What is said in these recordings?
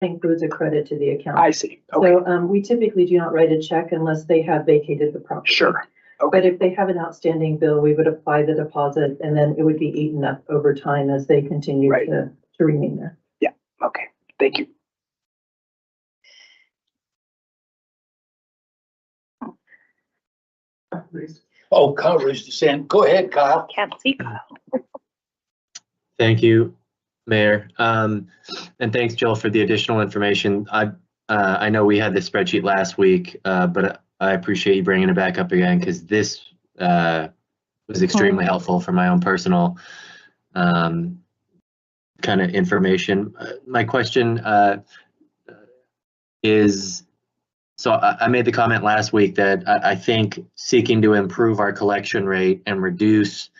includes a credit to the account. I see. Okay. So we typically do not write a check unless they have vacated the property. Sure. Okay. But if they have an outstanding bill, we would apply the deposit and then it would be eaten up over time as they continue Right. to remain there. Yeah. Okay. Thank you. Oh, Kyle raised his hand. Go ahead, Kyle. Can't see. Thank you, Mayor. And thanks, Jill, for the additional information. I know we had this spreadsheet last week, but I appreciate you bringing it back up again because this was extremely helpful for my own personal kind of information. My question is, so I made the comment last week that I think seeking to improve our collection rate and reduce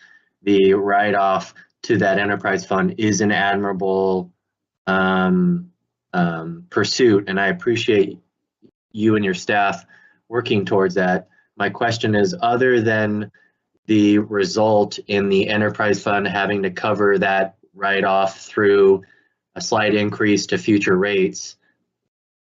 the write-off to that enterprise fund is an admirable pursuit, and I appreciate you and your staff working towards that. My question is, other than the result in the enterprise fund having to cover that write-off through a slight increase to future rates,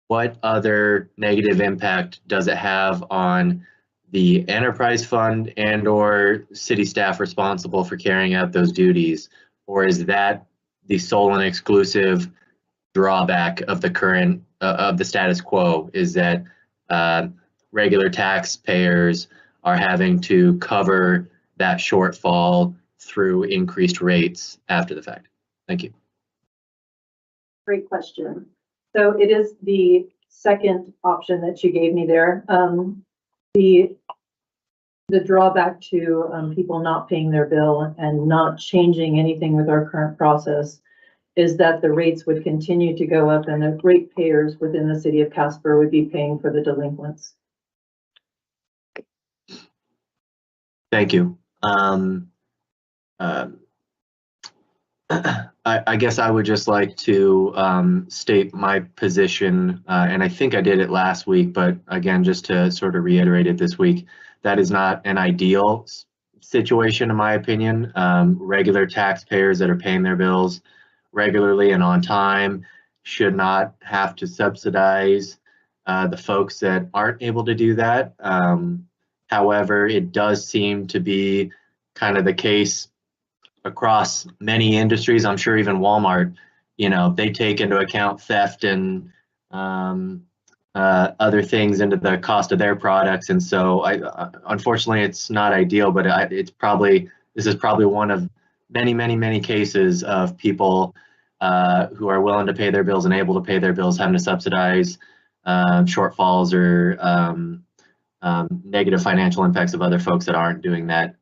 what other negative impact does it have on the enterprise fund and or city staff responsible for carrying out those duties? Or is that the sole and exclusive drawback of the current, of the status quo, is that regular taxpayers are having to cover that shortfall through increased rates after the fact? Thank you. Great question. So it is the second option that you gave me there. The drawback to people not paying their bill and not changing anything with our current process is that the rates would continue to go up and the ratepayers within the city of Casper would be paying for the delinquents. Thank you. I guess I would just like to state my position, and I think I did it last week, but again, just to sort of reiterate it this week, that is not an ideal situation in my opinion. Regular taxpayers that are paying their bills regularly and on time should not have to subsidize the folks that aren't able to do that. However, it does seem to be kind of the case across many industries. I'm sure even Walmart, you know, they take into account theft and other things into the cost of their products. And so unfortunately it's not ideal, but this is probably one of many cases of people who are willing to pay their bills and able to pay their bills having to subsidize shortfalls or negative financial impacts of other folks that aren't doing that.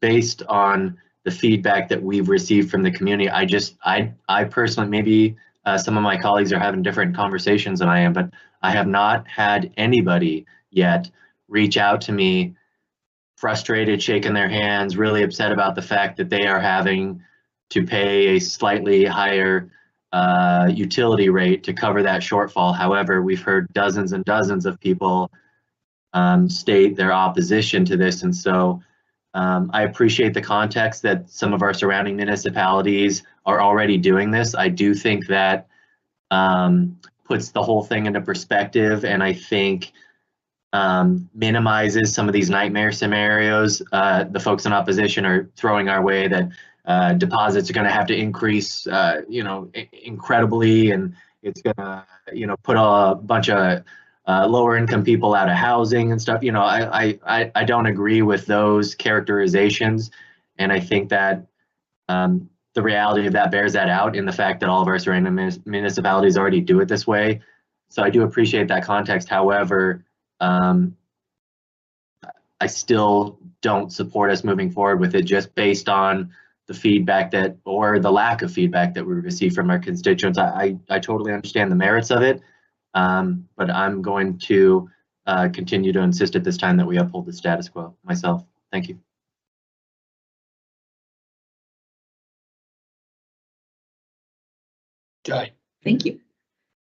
Based on the feedback that we've received from the community, I personally, maybe some of my colleagues are having different conversations than I am, but I have not had anybody yet reach out to me frustrated, shaking their hands, really upset about the fact that they are having to pay a slightly higher utility rate to cover that shortfall. However, we've heard dozens and dozens of people state their opposition to this. And so I appreciate the context that some of our surrounding municipalities are already doing this. I do think that puts the whole thing into perspective, and I think minimizes some of these nightmare scenarios the folks in opposition are throwing our way, that deposits are going to have to increase incredibly, and it's going to put a bunch of lower income people out of housing and stuff. I don't agree with those characterizations, and I think that the reality of that bears that out in the fact that all of our surrounding municipalities already do it this way. So I do appreciate that context. However, I still don't support us moving forward with it just based on the feedback or the lack of feedback that we receive from our constituents. I totally understand the merits of it, but I'm going to continue to insist at this time that we uphold the status quo myself. Thank you. Okay. Thank you.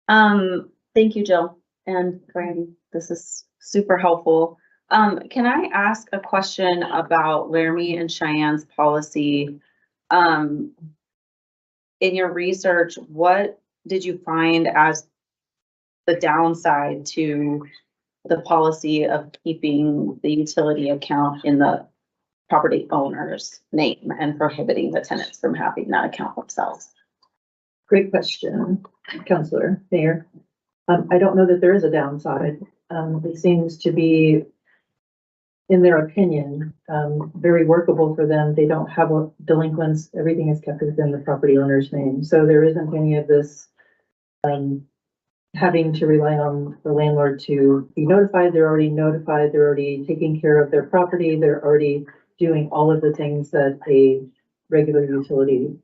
Thank you, Jill and Brandy. This is super helpful. Can I ask a question about Laramie and Cheyenne's policy? In your research, what did you find as the downside to the policy of keeping the utility account in the property owner's name and prohibiting the tenants from having that account themselves? Great question, Counselor, Mayor. I don't know that there is a downside. It seems to be, in their opinion, very workable for them. They don't have delinquents. Everything is kept within the property owner's name. So there isn't any of this having to rely on the landlord to be notified. They're already notified. They're already taking care of their property. They're already doing all of the things that a regular utility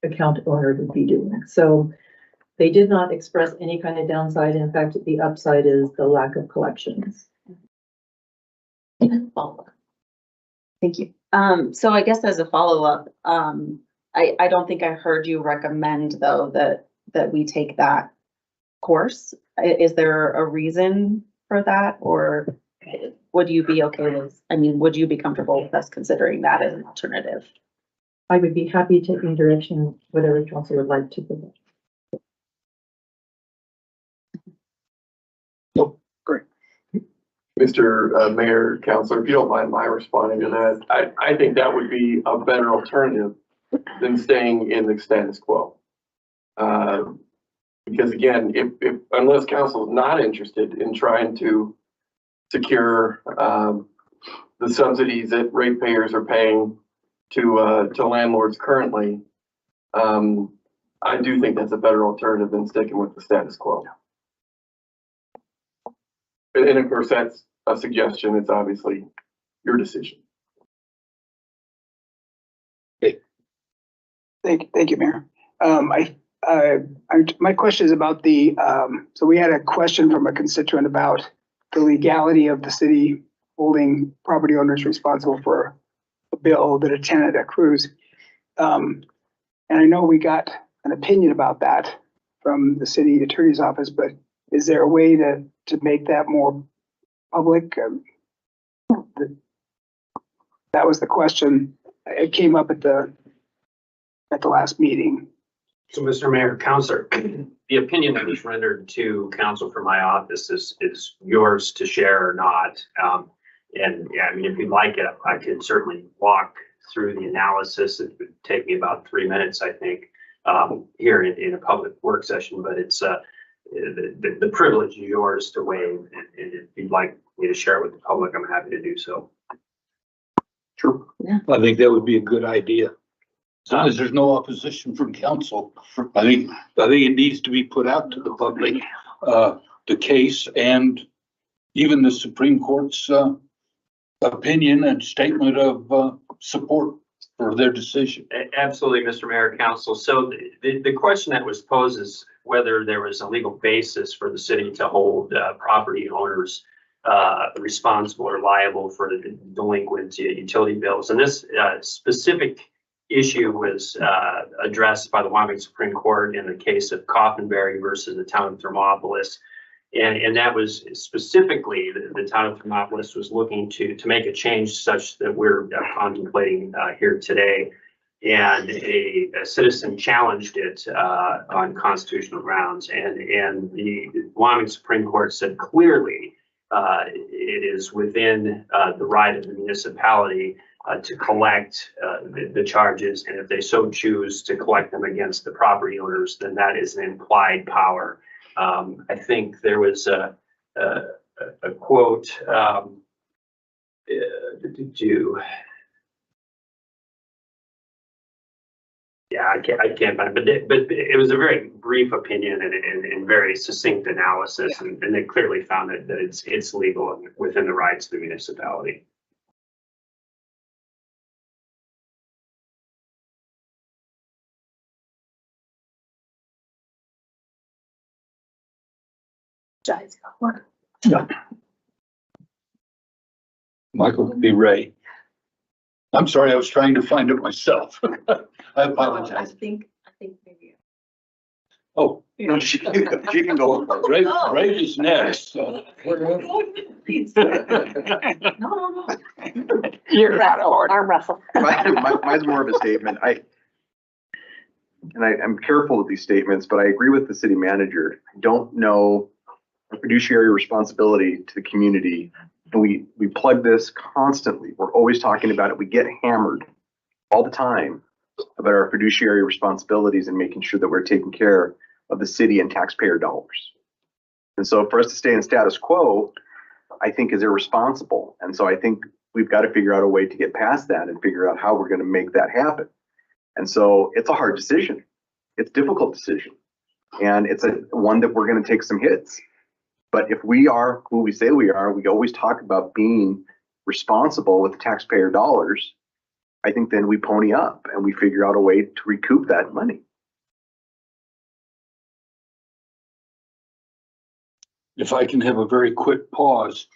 account owner would be doing. So they did not express any kind of downside. In fact, the upside is the lack of collections. Thank you. So I guess as a follow-up, I don't think I heard you recommend though that we take that course. Is there a reason for that, or would you be okay with, I mean, would you be comfortable with us considering that as an alternative? I would be happy taking direction, whatever council would like to provide. Mr. Mayor, Councilor, if you don't mind my responding to that, I think that would be a better alternative than staying in the status quo. Because again, if unless council is not interested in trying to secure the subsidies that ratepayers are paying to landlords currently, I do think that's a better alternative than sticking with the status quo. And of course, that's a suggestion. It's obviously your decision. Thank you, Mayor. My question is about the, so we had a question from a constituent about the legality of the city holding property owners responsible for a bill that a tenant accrues. And I know we got an opinion about that from the city attorney's office, but is there a way to make that more public? That was the question. It came up at the last meeting. So, Mr. Mayor, Councilor, the opinion that was rendered to council from my office is yours to share or not. And yeah, I mean, if you'd like it, I could certainly walk through the analysis. It would take me about 3 minutes, I think, here in a public work session, but it's the privilege is yours to weigh, and if you'd like me to share it with the public, I'm happy to do so. Sure. Yeah. I think that would be a good idea. As long as there's no opposition from council, I think it needs to be put out to the public, the case and even the Supreme Court's opinion and statement of support for their decision. Absolutely, Mr. Mayor, Council. So the question that was posed is whether there was a legal basis for the city to hold property owners responsible or liable for the delinquent utility bills. And this specific issue was addressed by the Wyoming Supreme Court in the case of Coffinberry versus the town of Thermopolis. And that was specifically the town of Thermopolis was looking to make a change such that we're contemplating here today. And a citizen challenged it on constitutional grounds. And the Wyoming Supreme Court said clearly it is within the right of the municipality to collect the charges. And if they so choose to collect them against the property owners, then that is an implied power. I think there was a quote yeah, I can't find it, but it was a very brief opinion and very succinct analysis, and they clearly found that it's legal and within the rights of the municipality. Yeah. Michael B. Ray. I'm sorry, I was trying to find it myself. I apologize. I think maybe. Oh, She can go. Ray is next. So. No. You're out of order. Arm wrestle. Mine's more of a statement. and I'm careful with these statements, but I agree with the city manager. I don't know a fiduciary responsibility to the community. And we plug this constantly. We're always talking about it. We get hammered all the time about our fiduciary responsibilities and making sure that we're taking care of the city and taxpayer dollars. And so for us to stay in status quo, I think is irresponsible. And so I think we've got to figure out a way to get past that and figure out how we're going to make that happen. And so it's a hard decision. It's a difficult decision. And it's one that we're going to take some hits. But if we are who we say we are, we always talk about being responsible with taxpayer dollars. I think then we pony up and we figure out a way to recoup that money. If I can have a very quick pause,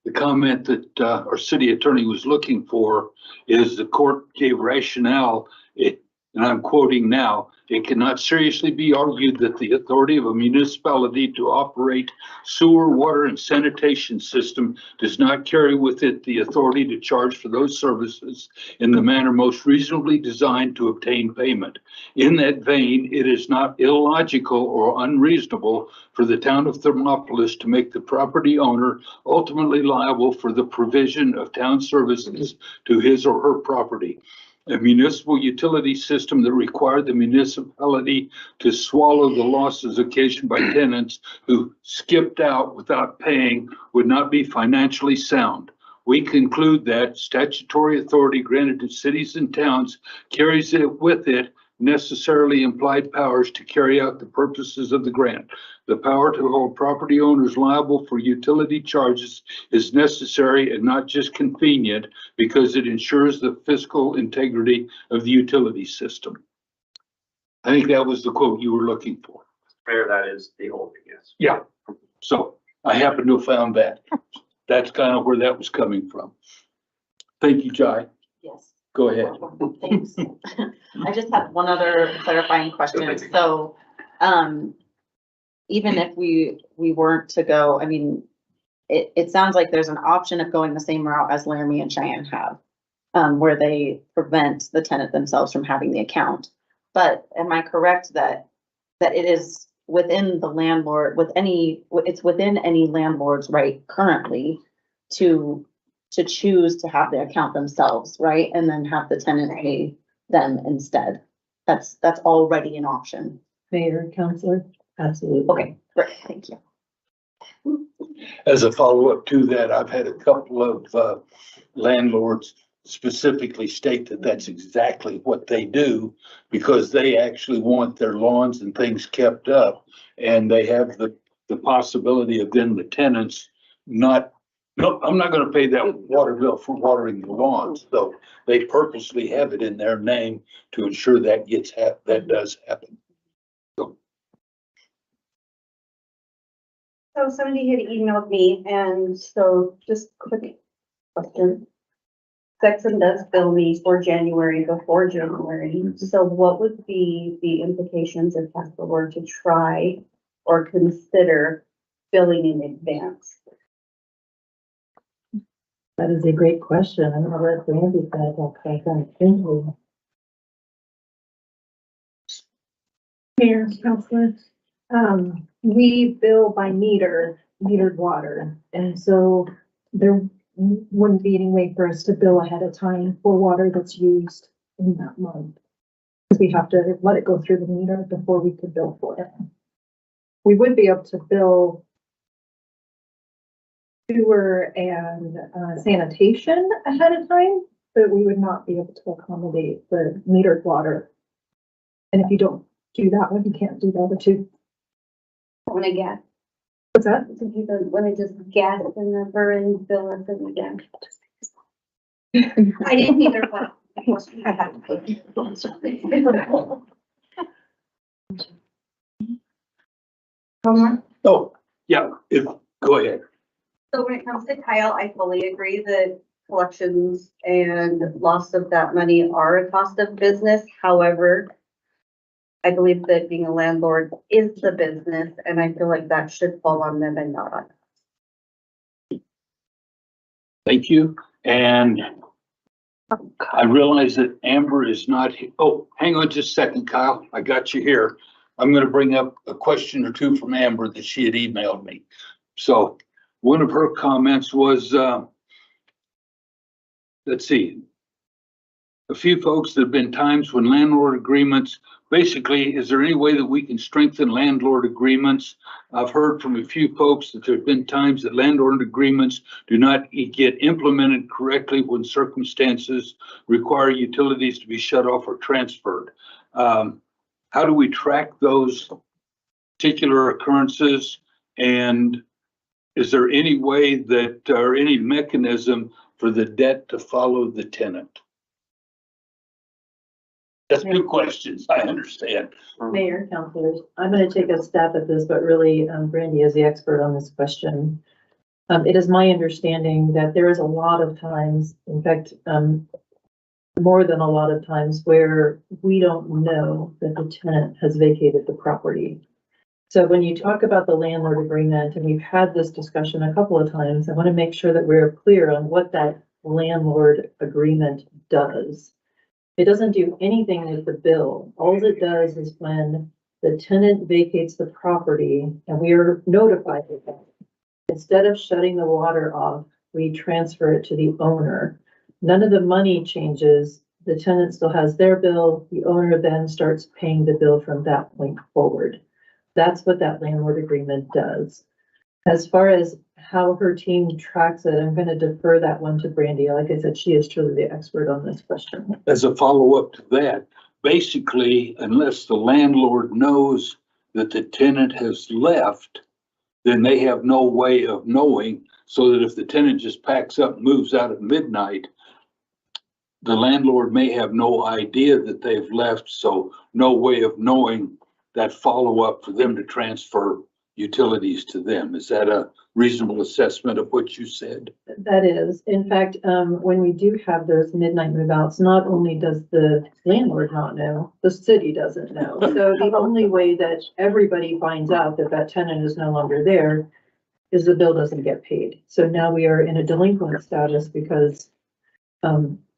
the comment that our city attorney was looking for is the court gave rationale, and I'm quoting now, it cannot seriously be argued that the authority of a municipality to operate sewer, water, and sanitation system does not carry with it the authority to charge for those services in the manner most reasonably designed to obtain payment. In that vein, it is not illogical or unreasonable for the town of Thermopolis to make the property owner ultimately liable for the provision of town services to his or her property. A municipal utility system that required the municipality to swallow the losses occasioned by tenants who skipped out without paying would not be financially sound. We conclude that statutory authority granted to cities and towns carries it with it necessarily implied powers to carry out the purposes of the grant. The power to hold property owners liable for utility charges is necessary and not just convenient because it ensures the fiscal integrity of the utility system. I think that was the quote you were looking for. Mayor, that is the holding, yes. Yeah, so I happen to have found that. That's kind of where that was coming from. Thank you, Jai. Yes. Go ahead. Thanks. I just had one other clarifying question. So, even if we weren't to go, I mean, it sounds like there's an option of going the same route as Laramie and Cheyenne have, where they prevent the tenant themselves from having the account. But am I correct that it is within the landlord, it's within any landlord's right currently to choose to have the account themselves, right? And then have the tenant pay them instead. That's already an option. Mayor, Councilor, absolutely. Okay, great, thank you. As a follow-up to that, I've had a couple of landlords specifically state that that's exactly what they do because they actually want their lawns and things kept up. And they have the possibility of then the tenants no, I'm not going to pay that water bill for watering the lawns. So they purposely have it in their name to ensure that that does happen. So somebody had emailed me, and so just quick question. Sexton does bill me for January before January. So what would be the implications if Casper were to try or consider billing in advance? That is a great question. I'm gonna let Randy back up. I kind of thinking. Mayor, Councilor, we bill by metered water. And so there wouldn't be any way for us to bill ahead of time for water that's used in that month. Because we have to let it go through the meter before we could bill for it. We would be able to bill sewer and sanitation ahead of time, but we would not be able to accommodate the metered water. And if you don't do that one, you can't do the other two. When I gas, What's that? when I just gas the number and bill it for again. I didn't either, but. I have Oh, yeah, go ahead. So when it comes to Kyle, I fully agree that collections and loss of that money are a cost of business. However, I believe that being a landlord is the business, and I feel like that should fall on them and not on us. Thank you. And I realize that Amber is not, oh, hang on just a second, Kyle. I got you here. I'm gonna bring up a question or two from Amber that she had emailed me. So one of her comments was, let's see. A few folks, there've been times when landlord agreements, basically, is there any way that we can strengthen landlord agreements? I've heard from a few folks that there've been times that landlord agreements do not get implemented correctly when circumstances require utilities to be shut off or transferred. How do we track those particular occurrences? And is there any way that, or any mechanism for the debt to follow the tenant? That's two questions, I understand. Mayor, councilors, I'm going to take a stab at this, but really, Brandy is the expert on this question. It is my understanding that there is a lot of times, in fact, more than a lot of times, where we don't know that the tenant has vacated the property. So when you talk about the landlord agreement, and we've had this discussion a couple of times, I want to make sure that we're clear on what that landlord agreement does. It doesn't do anything with the bill. All it does is when the tenant vacates the property and we are notified of that, instead of shutting the water off, we transfer it to the owner. None of the money changes. The tenant still has their bill. The owner then starts paying the bill from that point forward. That's what that landlord agreement does. As far as how her team tracks it, I'm going to defer that one to Brandy. Like I said, she is truly the expert on this question. As a follow-up to that, basically, unless the landlord knows that the tenant has left, then they have no way of knowing, so that if the tenant just packs up and moves out at midnight, the landlord may have no idea that they've left, so no way of knowing that follow-up for them to transfer utilities to them. Is that a reasonable assessment of what you said? That is, in fact, when we do have those midnight move-outs, not only does the landlord not know, the city doesn't know. So the only way that everybody finds out that that tenant is no longer there is the bill doesn't get paid. So now we are in a delinquent status because,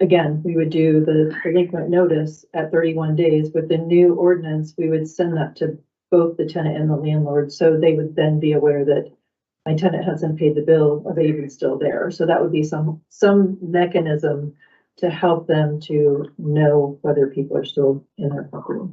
again, we would do the delinquent notice at 31 days. With the new ordinance, we would send that to both the tenant and the landlord, so they would then be aware that my tenant hasn't paid the bill, are they even still there? So that would be some mechanism to help them to know whether people are still in their property.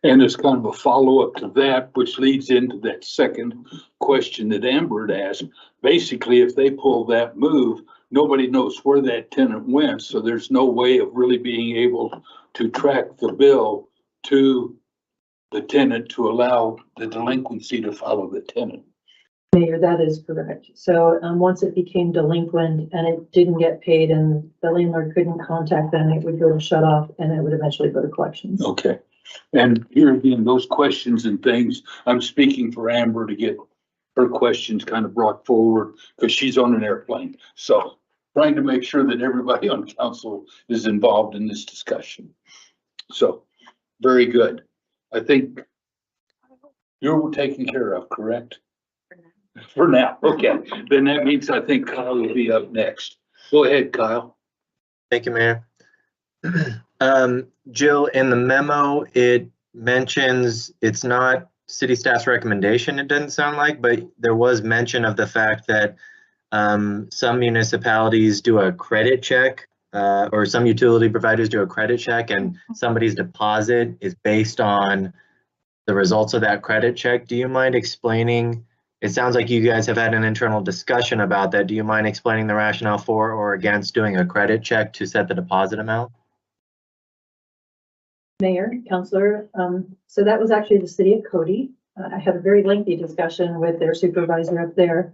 And as kind of a follow-up to that, which leads into that second question that Amber had asked, basically, if they pull that move, nobody knows where that tenant went, so there's no way of really being able to track the bill to the tenant to allow the delinquency to follow the tenant. Mayor, that is correct. So once it became delinquent and it didn't get paid and the landlord couldn't contact them, it would go to shut off and it would eventually go to collections. Okay. And here again, those questions and things, I'm speaking for Amber to get her questions kind of brought forward because she's on an airplane. So trying to make sure that everybody on council is involved in this discussion. So very good. I think you're taken care of, correct? For now, okay. Then that means I think Kyle will be up next. Go ahead, Kyle. Thank you, Mayor. Jill, in the memo, it mentions it's not city staff's recommendation, it doesn't sound like, but there was mention of the fact that some municipalities do a credit check, or some utility providers do a credit check, and somebody's deposit is based on the results of that credit check. Do you mind explaining? It sounds like you guys have had an internal discussion about that. Do you mind explaining the rationale for or against doing a credit check to set the deposit amount? Mayor, Councilor, so that was actually the city of Cody. I had a very lengthy discussion with their supervisor up there.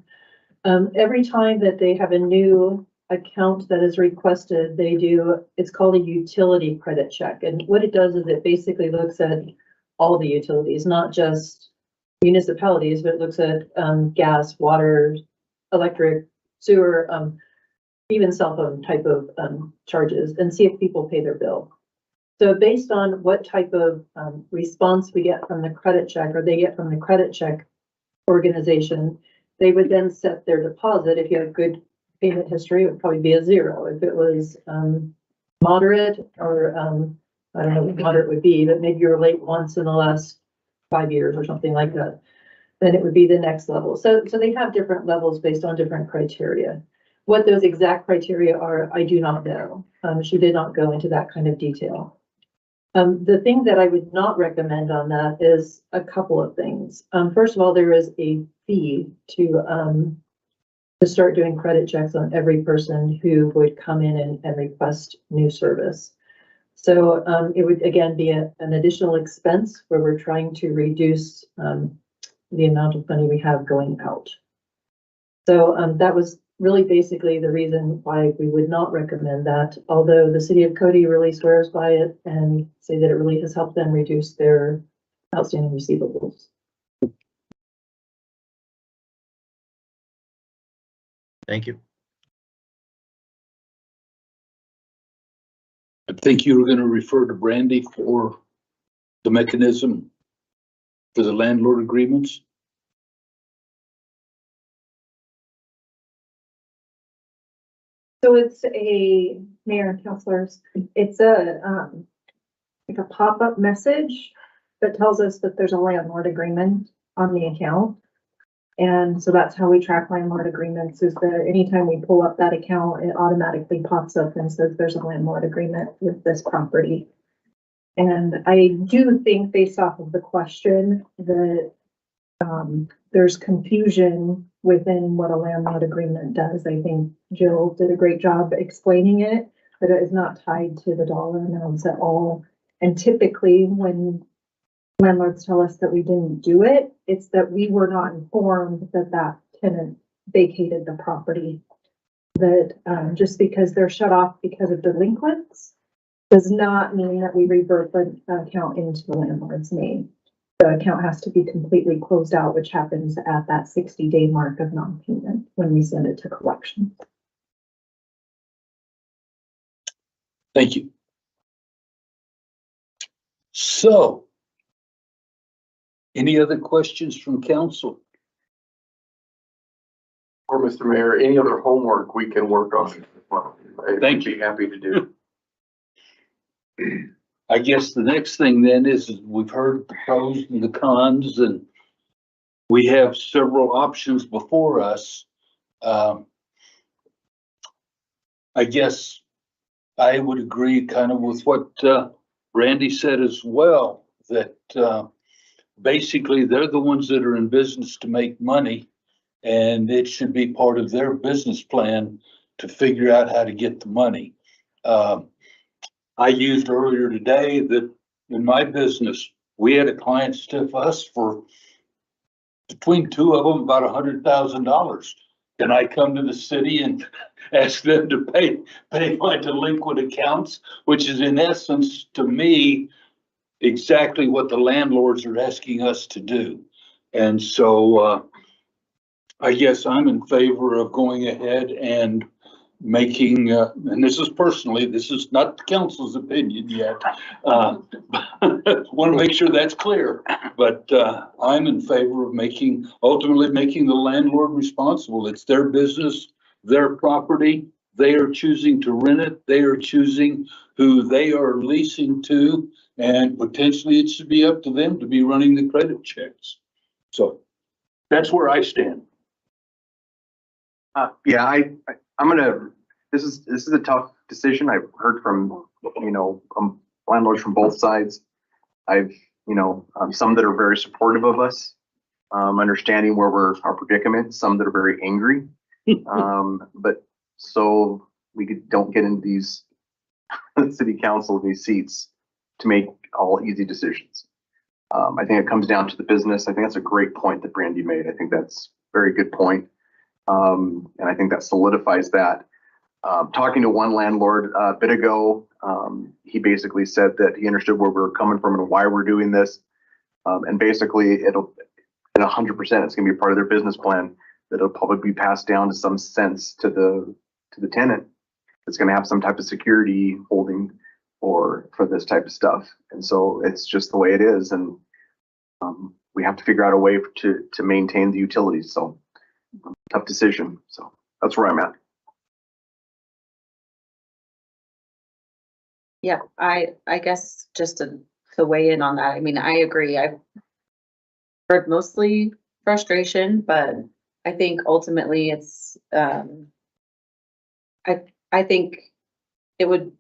Every time that they have a new account that is requested, they do, it's called a utility credit check. And what it does is it basically looks at all the utilities, not just municipalities, but it looks at gas, water, electric, sewer, even cell phone type of charges, and see if people pay their bill. So based on what type of response we get from the credit check, or they get from the credit check organization, they would then set their deposit. If you have good payment history, it would probably be a 0. If it was, moderate or, I don't know what moderate would be, but maybe you're late once in the last 5 years or something like that, then it would be the next level. So they have different levels based on different criteria. What those exact criteria are, I do not know. She did not go into that kind of detail. The thing that I would not recommend on that is a couple of things. First of all, there is a fee to start doing credit checks on every person who would come in and request new service. So it would again be an additional expense where we're trying to reduce the amount of money we have going out. So that was really basically the reason why we would not recommend that, although the city of Cody really swears by it and say that it really has helped them reduce their outstanding receivables. Thank you. I think you were going to refer to Brandy for the mechanism for the landlord agreements. So it's a, mayor and councilors, it's a, like a pop-up message that tells us that there's a landlord agreement on the account. And so that's how we track landlord agreements, is that anytime we pull up that account, it automatically pops up and says there's a landlord agreement with this property. And I do think, based off of the question, that there's confusion within what a landlord agreement does. I think Jill did a great job explaining it, but it is not tied to the dollar amounts at all. And typically when landlords tell us that we didn't do it, it's that we were not informed that that tenant vacated the property. That just because they're shut off because of delinquents does not mean that we revert the account into the landlord's name. The account has to be completely closed out, which happens at that 60-day mark of non-payment when we send it to collection. Thank you. So, any other questions from council? Or Mr. Mayor, any other homework we can work on? Thank you. Be happy to do. I guess the next thing then is we've heard the pros and the cons, and we have several options before us. I guess I would agree kind of with what Randy said as well, that basically they're the ones that are in business to make money, and it should be part of their business plan to figure out how to get the money. I used earlier today that in my business, we had a client stiff us for between two of them about $100,000. Can I come to the city and ask them to pay my delinquent accounts, which is in essence to me exactly what the landlords are asking us to do. And so I guess I'm in favor of going ahead and making, and this is personally, this is not the council's opinion yet. Want to make sure that's clear, but I'm in favor of ultimately making the landlord responsible. It's their business, their property. They are choosing to rent it. They are choosing who they are leasing to, and potentially it should be up to them to be running the credit checks. So that's where I stand. Yeah, I'm gonna, this is a tough decision. I've heard from, landlords from both sides. I've, some that are very supportive of us, understanding where our predicament, some that are very angry. But so we don't get into these city council, these seats to make all easy decisions. I think it comes down to the business. I think that's a great point that Brandy made. I think that's a very good point. And I think that solidifies that. Talking to one landlord a bit ago, he basically said that he understood where we're coming from and why we're doing this. And basically it'll, at 100%, it's gonna be part of their business plan that it'll probably be passed down to some sense to the tenant. It's gonna have some type of security holding for this type of stuff. And so it's just the way it is. And we have to figure out a way to maintain the utilities. So tough decision. So that's where I'm at. Yeah, I guess just to weigh in on that, I mean, I agree. I've heard mostly frustration, but I think ultimately it's, I think it would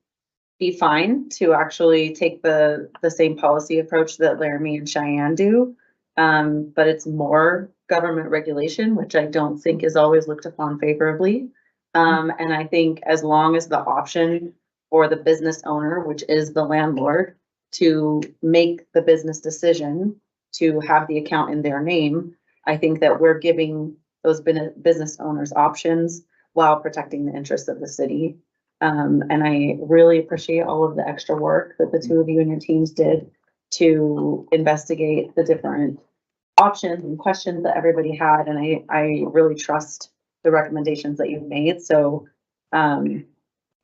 be fine to actually take the same policy approach that Laramie and Cheyenne do. But it's more government regulation, which I don't think is always looked upon favorably. And I think as long as the option for the business owner, which is the landlord, to make the business decision to have the account in their name, I think that we're giving those business owners options while protecting the interests of the city. And I really appreciate all of the extra work that the two of you and your teams did to investigate the different options and questions that everybody had. And I really trust the recommendations that you've made. So,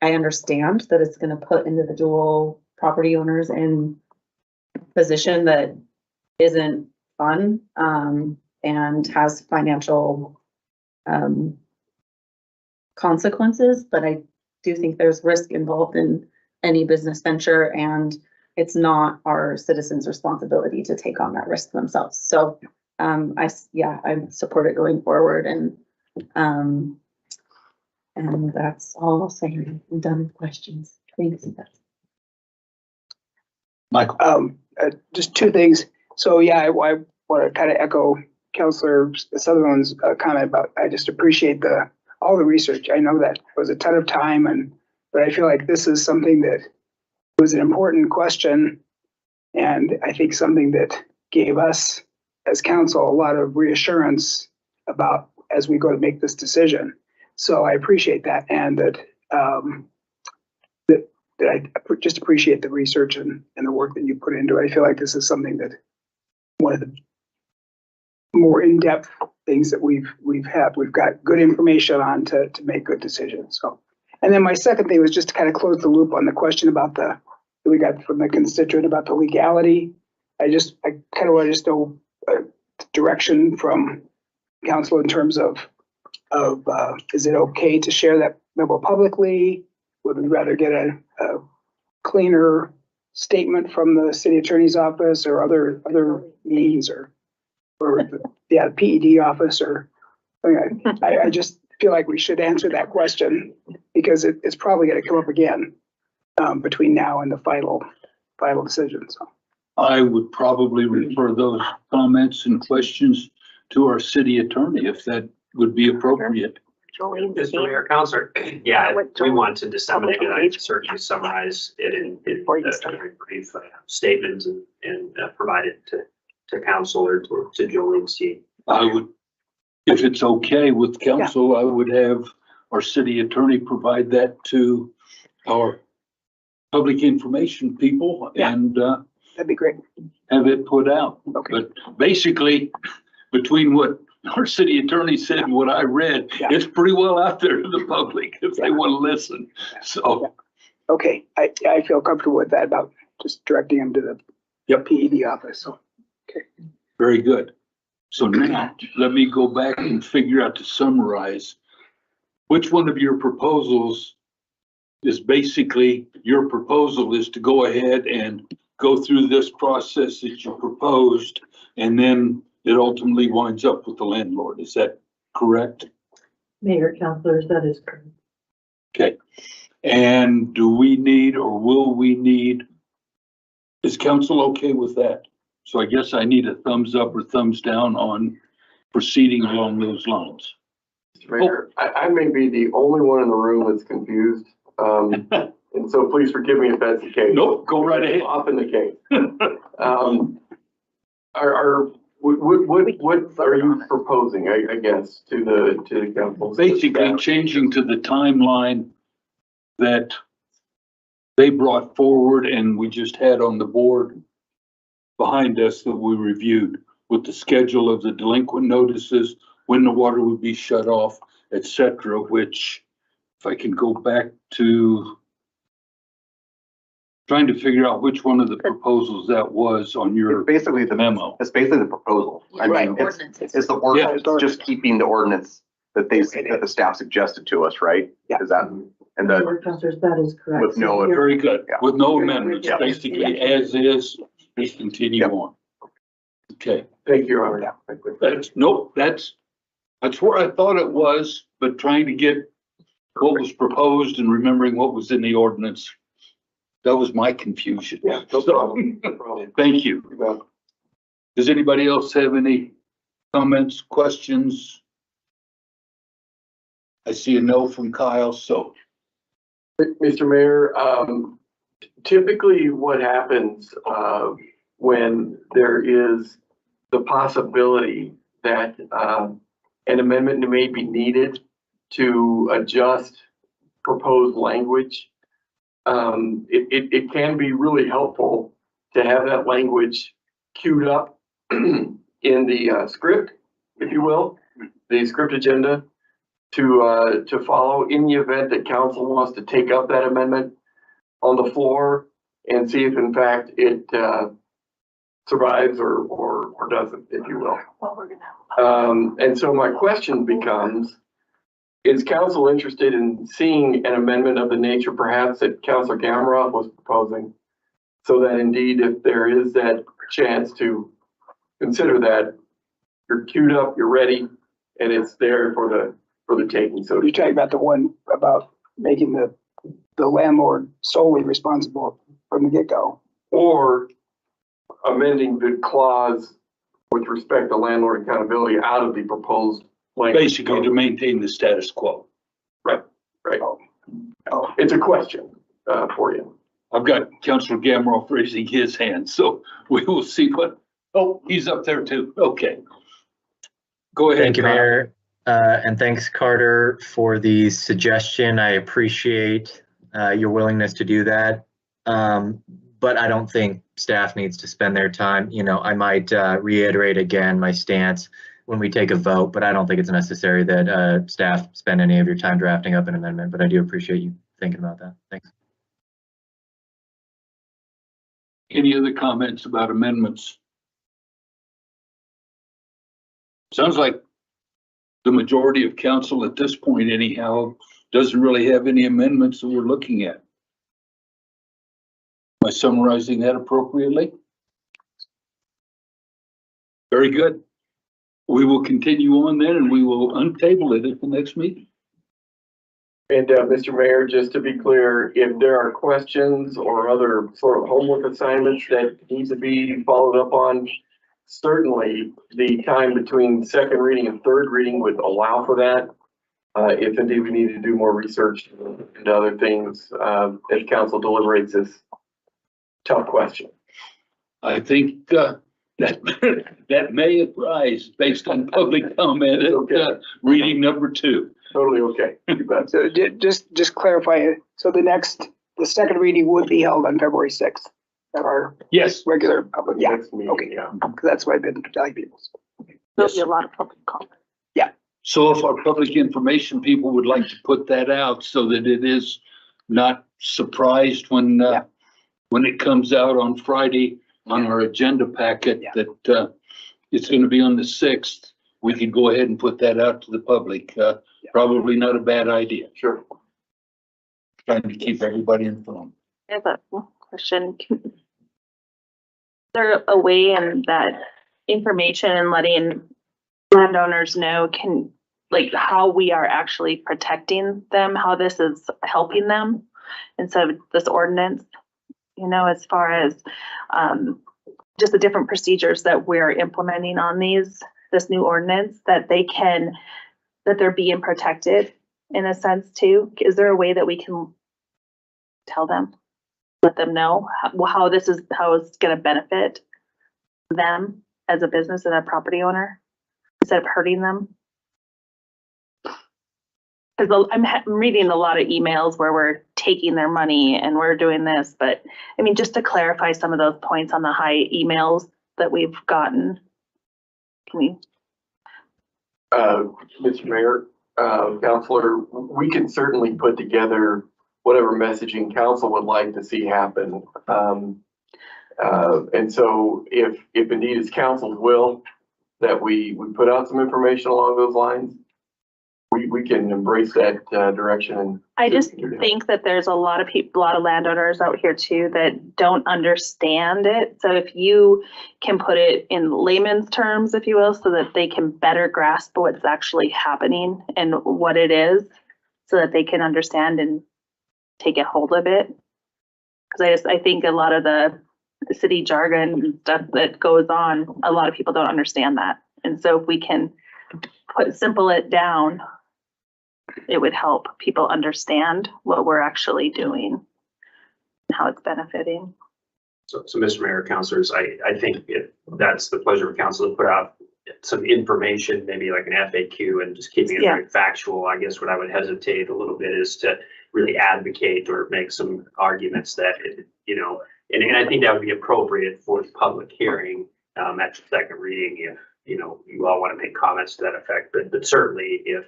I understand that it's gonna put individual property owners in a position that isn't fun, and has financial, consequences, but I do think there's risk involved in any business venture, and it's not our citizens' responsibility to take on that risk themselves. So, I support it going forward, and that's all I'll say. I'm done with questions. Thanks. Michael, Just two things. So yeah, I want to kind of echo Councilor Sutherland's comment about, I just appreciate all the research. I know that was a ton of time, but I feel like this is something that was an important question. And I think something that gave us as council a lot of reassurance about as we go to make this decision. So I appreciate that, and that I just appreciate the research and the work that you put into it. I feel like this is something that one of the more in-depth things that we've got good information on to make good decisions. So, and then my second thing was just to kind of close the loop on the question about that we got from the constituent about the legality. I kind of want to just know direction from council in terms of is it okay to share that memo publicly? Would we rather get a cleaner statement from the city attorney's office or other means or the PED office or I just feel like we should answer that question because it's probably going to come up again between now and the final decision. So I would probably refer those comments and questions to our city attorney if that would be appropriate. Mr. Mayor, Councilor, yeah, we want to disseminate it. I certainly summarize it in a very brief statement and provide it to council or to Jolene C. I would, if it's okay with council, I would have our city attorney provide that to our public information people and that'd be great. have it put out. Okay. But basically, between what our city attorney said and what I read, it's pretty well out there to the public if they want to listen. So, okay, I feel comfortable with that about just directing them to the PED office. So, okay, very good. So now let me go back and figure out to summarize which one of your proposals is basically your proposal is to go ahead and go through this process that you proposed, and then it ultimately winds up with the landlord. Is that correct? Mayor, councilors, that is correct. Okay. And do we need or will we need, is council okay with that? So I guess I need a thumbs up or thumbs down on proceeding along those lines. Mr. Mayor, I may be the only one in the room that's confused. And so please forgive me if that's the case. Nope, go right ahead. Often the case. What are you proposing, I guess, to the council? Basically changing to the timeline that they brought forward and we just had on the board behind us that we reviewed with the schedule of the delinquent notices, when the water would be shut off, etc. Which, if I can go back to trying to figure out which one of the proposals that was on your Basically the memo. It's basically the proposal. I mean, it's the ordinance, just keeping the ordinance that the staff suggested to us, right? Yeah. Is that, And that, Councilors, that is correct. with no, Very good. Yeah. With no amendments, Yeah. basically as is, just continue Yep. on. Okay, Thank you, Your Honor. that's where I thought it was, but trying to get what was proposed and remembering what was in the ordinance. That was my confusion. Yeah, no problem. No problem. Thank you. You bet. Does anybody else have any comments, questions? I see a no from Kyle, so. Mr. Mayor, typically what happens, when there is the possibility that, an amendment may be needed to adjust proposed language, it can be really helpful to have that language queued up in the, script, if you will, the script agenda, to follow in the event that council wants to take up that amendment on the floor and see if in fact it survives or doesn't, if you will. And so my question becomes, is council interested in seeing an amendment of the nature perhaps that Councilor Gamroth was proposing? So that indeed, if there is that chance to consider that, you're queued up, you're ready, and it's there for the taking. So You're talking about the one about making the landlord solely responsible from the get-go. or amending the clause with respect to landlord accountability out of the proposed language. Basically to maintain the status quo. Right. Oh, It's a question for you. I've got Councilor Gamroff raising his hand, so we will see what, oh, he's up there too. Okay. Go ahead. Thank you, Kyle. Mayor. And thanks, Carter, for the suggestion. I appreciate your willingness to do that. But I don't think staff needs to spend their time. You know, I might reiterate again my stance when we take a vote, but I don't think it's necessary that staff spend any of your time drafting up an amendment. But I do appreciate you thinking about that. Thanks. Any other comments about amendments? Sounds like the majority of council at this point anyhow doesn't really have any amendments that we're looking at. Am I summarizing that appropriately? Very good. We will continue on then and we will untable it at the next meeting. And Mr. Mayor, just to be clear, if there are questions or other sort of homework assignments that need to be followed up on, certainly the time between second reading and third reading would allow for that. If indeed we need to do more research and other things, as council deliberates this tough question. I think that may arise based on public comment at reading number 2. Totally okay. You bet. so just clarify, so the second reading would be held on February 6th at our Yes. regular public, yeah, Next meeting, okay. yeah. Because that's what I've been telling people. There'll be a lot of public comment. So if our public information people would like to put that out so that it is not surprised when it comes out on Friday on our agenda packet that it's going to be on the 6th, we can go ahead and put that out to the public. Probably not a bad idea. Sure. Trying to keep everybody informed. I have a question. Is there a way in that information and letting landowners know like how we are actually protecting them, how this is helping them instead of this ordinance, you know, as far as just the different procedures that we're implementing on this new ordinance, that they're being protected in a sense too? Is there a way that we can tell them, let them know how it's going to benefit them as a business and a property owner instead of hurting them? Because I'm reading a lot of emails where we're taking their money and we're doing this, but I mean, just to clarify some of those points on the high emails that we've gotten. Can we? Mr. Mayor, Counselor, we can certainly put together whatever messaging council would like to see happen. And so if indeed it's council's will that we put out some information along those lines, we can embrace that, direction and. I just think that there's a lot of people, a lot of landowners out here too that don't understand it. So if you can put it in layman's terms, if you will, so that they can better grasp what's actually happening and what it is, so that they can understand and take a hold of it. Because I think a lot of the city jargon and stuff that goes on, a lot of people don't understand that. And so if we can simple it down, it would help people understand what we're actually doing and how it's benefiting. So Mr. Mayor, councilors, I think if that's the pleasure of council to put out some information, maybe like an FAQ, and just keeping it very factual. I guess what I would hesitate a little bit is to really advocate or make some arguments that, and I think that would be appropriate for the public hearing at the second reading if, you all want to make comments to that effect. But certainly if,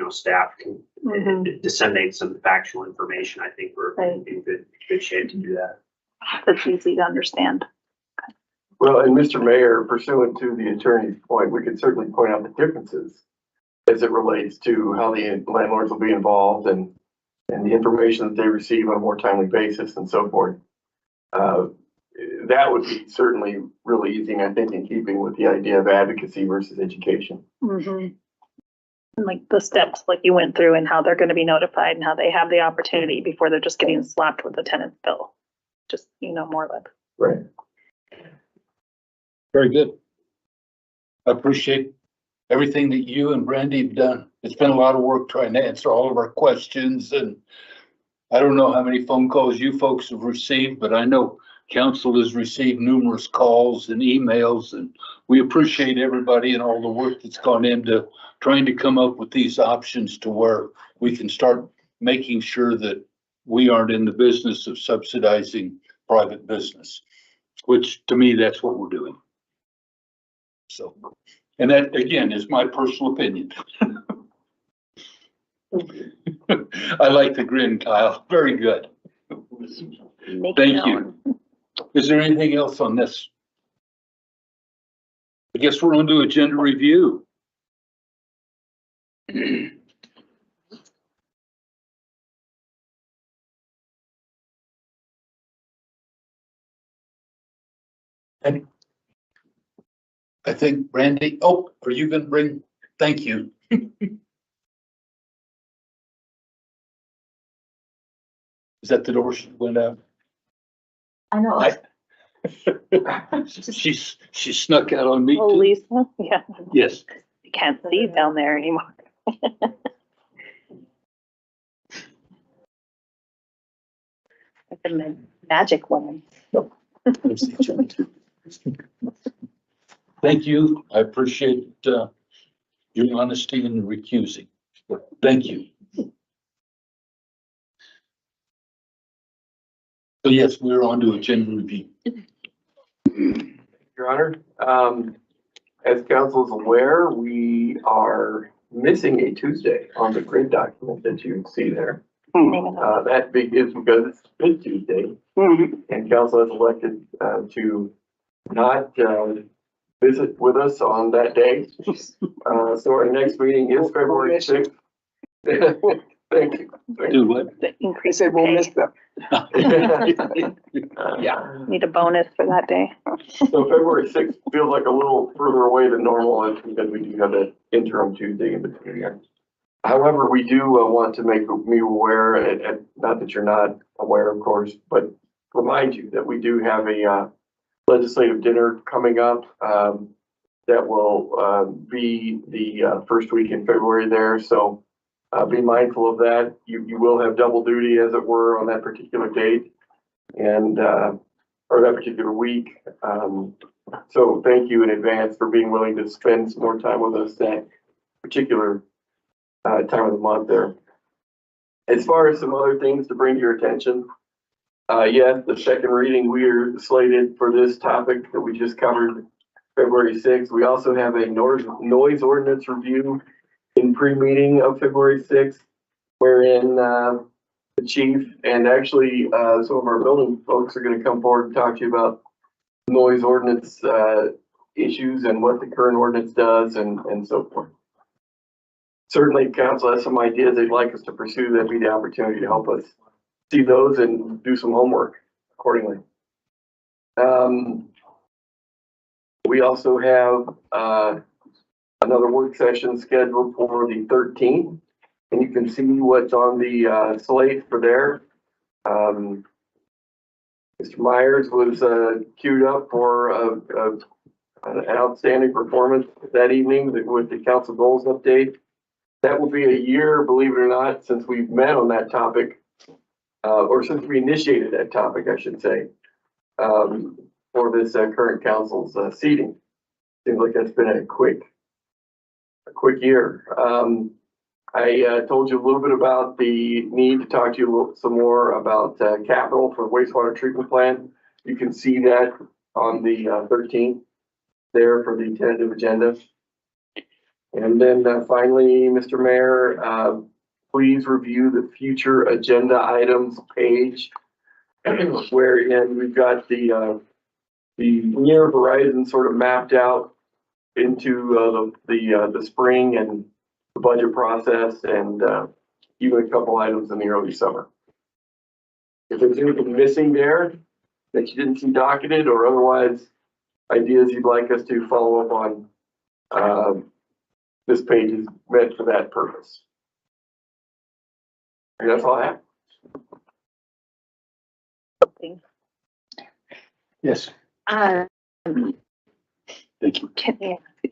staff can disseminate some factual information, I think we're in good shape to do that. That's easy to understand. Well, and Mr. Mayor, pursuant to the attorney's point, we could certainly point out the differences as it relates to how the landlords will be involved and the information that they receive on a more timely basis and so forth. That would be certainly really easy, I think, in keeping with the idea of advocacy versus education. Mm-hmm. And like the steps like you went through and how they're going to be notified and how they have the opportunity before they're just getting slapped with the tenant's bill. Just, more of it. Right. Very good. I appreciate everything that you and Brandy have done. It's been a lot of work trying to answer all of our questions, and I don't know how many phone calls you folks have received, but I know council has received numerous calls and emails, and we appreciate everybody and all the work that's gone into trying to come up with these options to where we can start making sure that we aren't in the business of subsidizing private business, which to me, that's what we're doing. So, and that again is my personal opinion. I like the grin, Kyle. Very good. Thank you. Is there anything else on this? I guess we're on to agenda review. And I think Brandy, are you gonna bring, thank you. Is that the door she went out? I know. She snuck out on me Oh, too. Lisa, yeah. Yes. You can't see down there anymore. Like the magic woman. Thank you. I appreciate your honesty in recusing. Thank you. So yes, we're on to agenda review. Your Honor, as council is aware, we are missing a Tuesday on the grid document that you see there. That is because it's Fifth Tuesday, and council has elected to not visit with us on that day. So our next meeting is February 6th. Thank you. Do what? The increase. They said we'll miss them. Yeah. Need a bonus for that day. So February 6th feels like a little further away than normal because we do have that interim Tuesday in between here. However, we do want to make me aware, and not that you're not aware, of course, but remind you that we do have a legislative dinner coming up that will be the first week in February there. So be mindful of that. You will have double duty, as it were, on that particular date and or that particular week. So thank you in advance for being willing to spend some more time with us that particular time of the month there. As far as some other things to bring to your attention, yes, the second reading, we are slated for this topic that we just covered February 6th. We also have a noise ordinance review in pre-meeting of February 6th, wherein the chief and actually some of our building folks are going to come forward and talk to you about noise ordinance issues and what the current ordinance does and so forth. certainly council has some ideas they'd like us to pursue, that'd be the opportunity to help us see those and do some homework accordingly. We also have another work session scheduled for the 13th, and you can see what's on the slate for there. Mr. Myers was queued up for an outstanding performance that evening with the council goals update. That will be a year, believe it or not, since we've met on that topic, or since we initiated that topic, I should say, for this current council's seating. Seems like that's been a quick year. I told you a little bit about the need to talk to you some more about capital for the wastewater treatment plant. You can see that on the 13th there for the tentative agenda. And then finally, Mr. Mayor, please review the future agenda items page, wherein we've got the near horizon sort of mapped out into the spring and the budget process, and even a couple items in the early summer. If there's anything missing there that you didn't see docketed, or otherwise ideas you'd like us to follow up on, this page is meant for that purpose. And that's all I have. Yes, Um, thank you.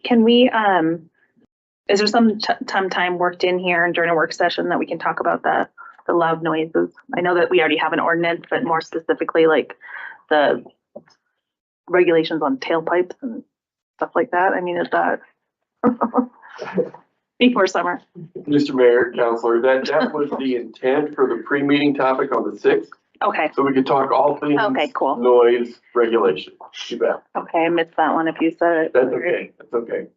can we, is there some time worked in here and during a work session that we can talk about the loud noises? I know that we already have an ordinance, but more specifically, like the regulations on tailpipes and stuff like that. I mean, is that before summer? Mr. Mayor, Councilor, that was the intent for the pre-meeting topic on the 6th. Okay. So we could talk all things Okay, cool. noise regulation. You bet. Okay, I missed that one if you said it. That's okay. That's okay.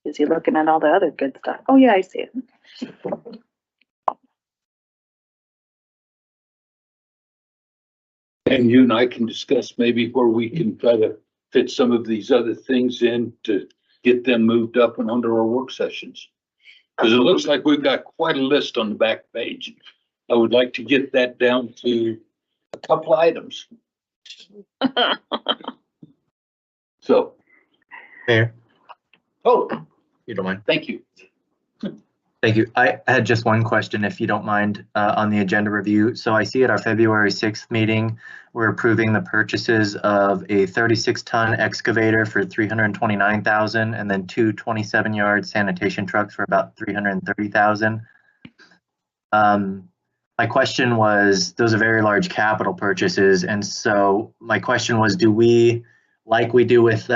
Is he looking at all the other good stuff? Oh, yeah, I see it. And you and I can discuss maybe where we can try to fit some of these other things in to get them moved up and under our work sessions. Because it looks like we've got quite a list on the back page. I would like to get that down to a couple items. So. Mayor, Oh, you don't mind? thank you. Thank you. I had just one question, if you don't mind, on the agenda review. So I see at our February 6th meeting, we're approving the purchases of a 36-ton excavator for $329,000 and then two 27-yard sanitation trucks for about $330,000. My question was, those are very large capital purchases. And so my question was, do we, like we do with,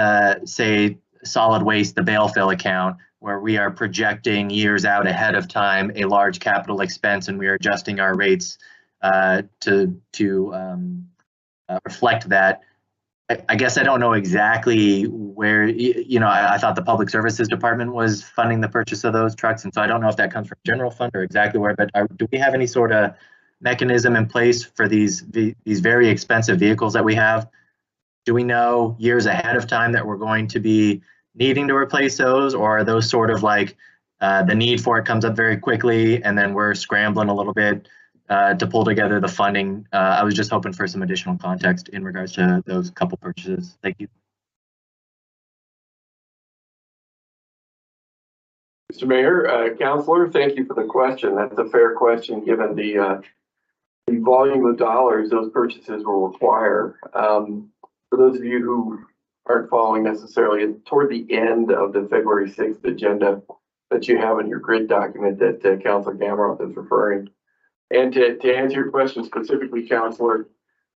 say, solid waste, the bail fill account, where we are projecting years out ahead of time a large capital expense and we are adjusting our rates to reflect that. I guess I don't know exactly where, I thought the Public Services Department was funding the purchase of those trucks. And so I don't know if that comes from general fund or exactly where, but do we have any sort of mechanism in place for these very expensive vehicles that we have? Do we know years ahead of time that we're going to be needing to replace those, or are those sort of like the need for it comes up very quickly and then we're scrambling a little bit to pull together the funding? I was just hoping for some additional context in regards to those couple purchases. Thank you. Mr. Mayor, Councilor, thank you for the question. That's a fair question, given the volume of dollars those purchases will require. For those of you who aren't following necessarily, toward the end of the February 6th agenda that you have in your grid document that Councilor Gamroth is referring. And to answer your question specifically, Councilor,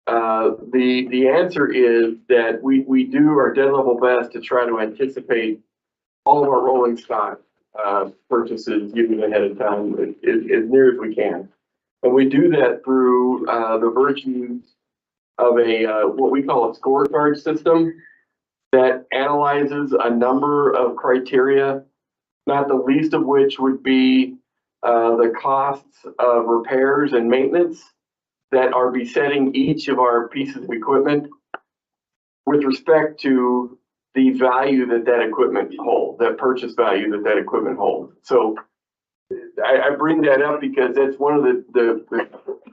the answer is that we do our dead level best to try to anticipate all of our rolling stock purchases even ahead of time as near as we can. And we do that through the virtues of what we call a scorecard system that analyzes a number of criteria, not the least of which would be the costs of repairs and maintenance that are besetting each of our pieces of equipment with respect to the value that that equipment holds, that purchase value that that equipment holds. So I bring that up because that's one of the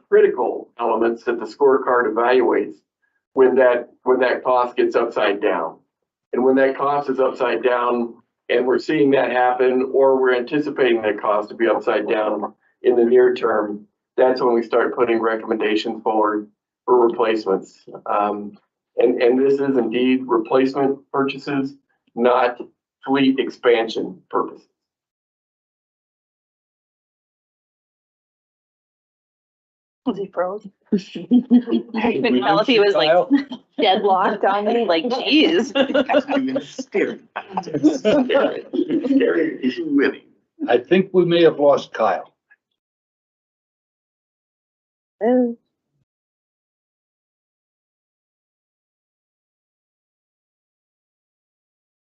critical elements that the scorecard evaluates when that cost gets upside down. And when that cost is upside down and we're seeing that happen, or we're anticipating that cost to be upside down in the near term, that's when we start putting recommendations forward for replacements. And this is indeed replacement purchases, not fleet expansion purposes. Was he froze? I couldn't tell if he was like deadlocked on me, like, geez. I think we may have lost Kyle.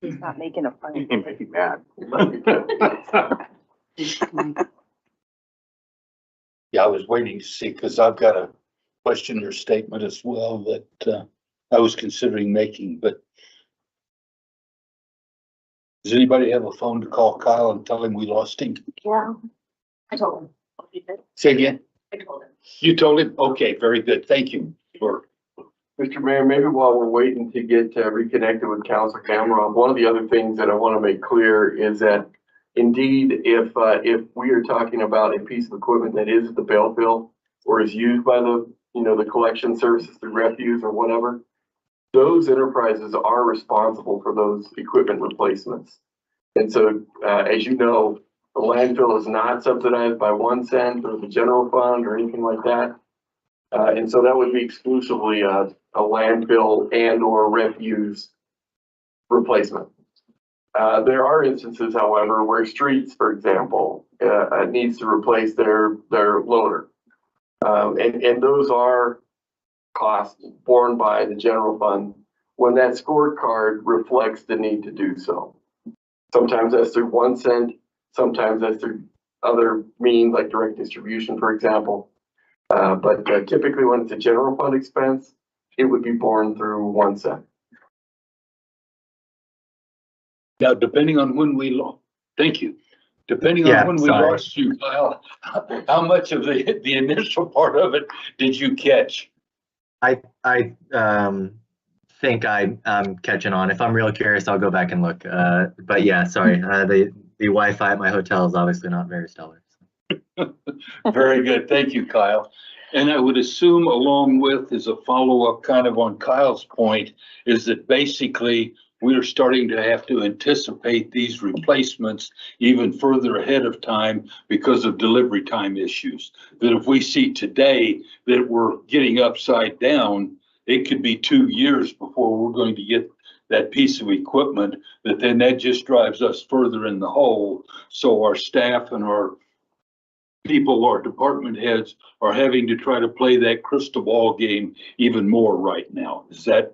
He's not making a He fun. might be mad. Yeah, I was waiting to see, because I've got a question or statement as well that I was considering making, but does anybody have a phone to call Kyle and tell him we lost him? Yeah. I told him. He did. Say again? I told him. You told him? Okay, very good. Thank you for. Mr. Mayor, maybe while we're waiting to get reconnected with Councilor Cameron, one of the other things that I want to make clear is that indeed, if we are talking about a piece of equipment that is at the bale field or is used by the collection services through refuse or whatever, those enterprises are responsible for those equipment replacements. And so, as you know, the landfill is not subsidized by 1 cent or the general fund or anything like that. And so that would be exclusively a landfill and or refuse replacement. There are instances, however, where streets, for example, needs to replace their loader. And those are costs borne by the general fund when that scorecard reflects the need to do so. Sometimes that's through 1 cent, sometimes that's through other means like direct distribution, for example. But typically when it's a general fund expense, it would be borne through 1 cent. Now, depending on when we lost, thank you. Depending Yeah, on when we sorry. lost you, Kyle, how much of the initial part of it did you catch? I think I'm catching on. If I'm real curious, I'll go back and look. But yeah, sorry. The Wi-Fi at my hotel is obviously not very stellar. Very good. Thank you, Kyle. And I would assume along with, as a follow-up kind of on Kyle's point, is that basically we're starting to have to anticipate these replacements even further ahead of time because of delivery time issues. That if we see today that we're getting upside down, it could be 2 years before we're going to get that piece of equipment, that just drives us further in the hole. So our staff and our people, our department heads, are having to try to play that crystal ball game even more right now. Is that?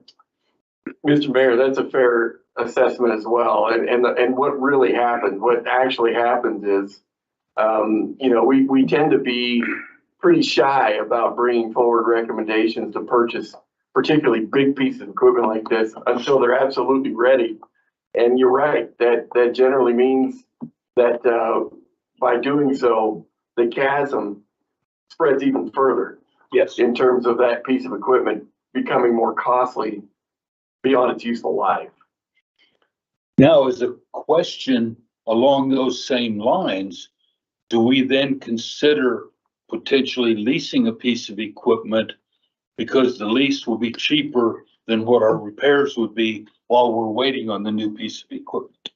Mr. Mayor, that's a fair assessment as well. And what really happens, what actually happens is, we tend to be pretty shy about bringing forward recommendations to purchase particularly big pieces of equipment like this until they're absolutely ready. And you're right, that generally means that by doing so, the chasm spreads even further. Yes. In terms of that piece of equipment becoming more costly beyond its useful life. Now, as a question along those same lines, do we then consider potentially leasing a piece of equipment because the lease will be cheaper than what our repairs would be while we're waiting on the new piece of equipment?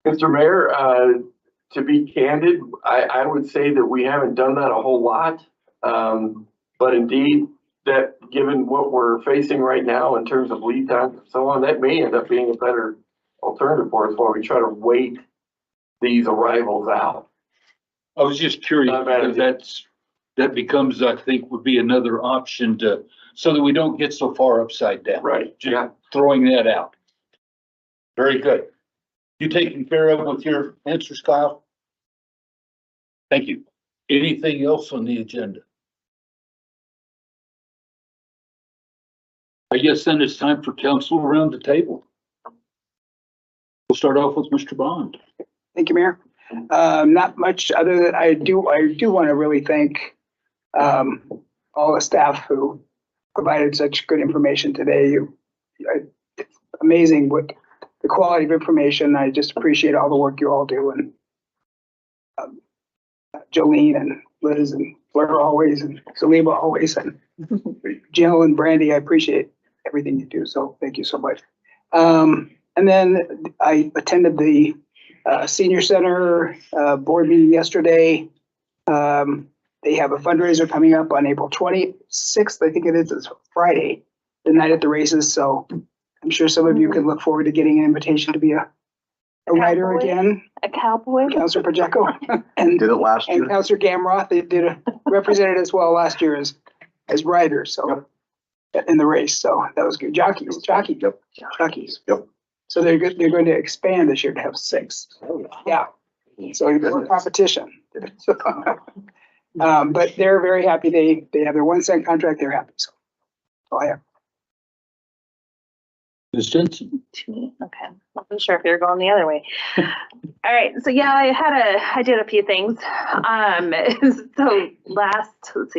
Mr. Mayor, to be candid, I would say that we haven't done that a whole lot. But indeed, that given what we're facing right now in terms of lead time and so on, that may end up being a better alternative for us while we try to wait these arrivals out. I was just curious because that becomes, I think, would be another option so that we don't get so far upside down. Right. Just throwing that out. Very good. You taken care of with your answers, Kyle? Thank you. Anything else on the agenda? I guess then it's time for council around the table. We'll start off with Mr. Bond. Thank you, Mayor. Not much other than I do want to really thank all the staff who provided such good information today. It's amazing what the quality of information. I just appreciate all the work you all do, and Jolene and Liz and Fleur always, and Saliba always, and Jill and Brandy. I appreciate everything you do. So thank you so much. And then I attended the senior center board meeting yesterday. They have a fundraiser coming up on April 26th. I think it is. It's Friday, the night at the races. So I'm sure some of you can look forward to getting an invitation to be a rider Cowboy? again. A cowboy? Councilor Pacheco and Did it last year. Councilor Gamroth. They did represented as well last year as riders. So in the race. So that was good. Jockeys. Yep. So they're going to expand this year to have 6. Yeah. So you got competition. But they're very happy. They have their 1 cent contract. They're happy. So I have. Ms. Jensen. Okay, wasn't sure if you're going the other way. All right, so yeah, I did a few things. So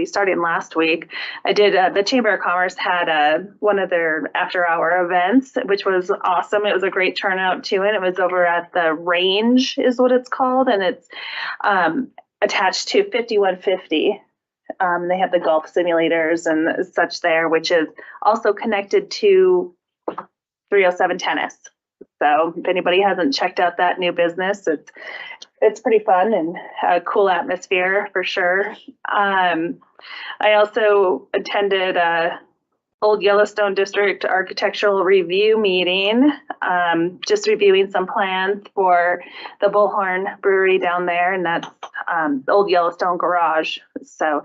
starting last week, I did, the Chamber of Commerce had one of their after-hour events, which was awesome. It was a great turnout too, and it was over at the Range is what it's called, and it's attached to 5150. They have the golf simulators and such there, which is also connected to 307 tennis. So if anybody hasn't checked out that new business, it's pretty fun and a cool atmosphere for sure. I also attended a Old Yellowstone District Architectural Review meeting, just reviewing some plans for the Bullhorn Brewery down there, and that's the Old Yellowstone Garage. So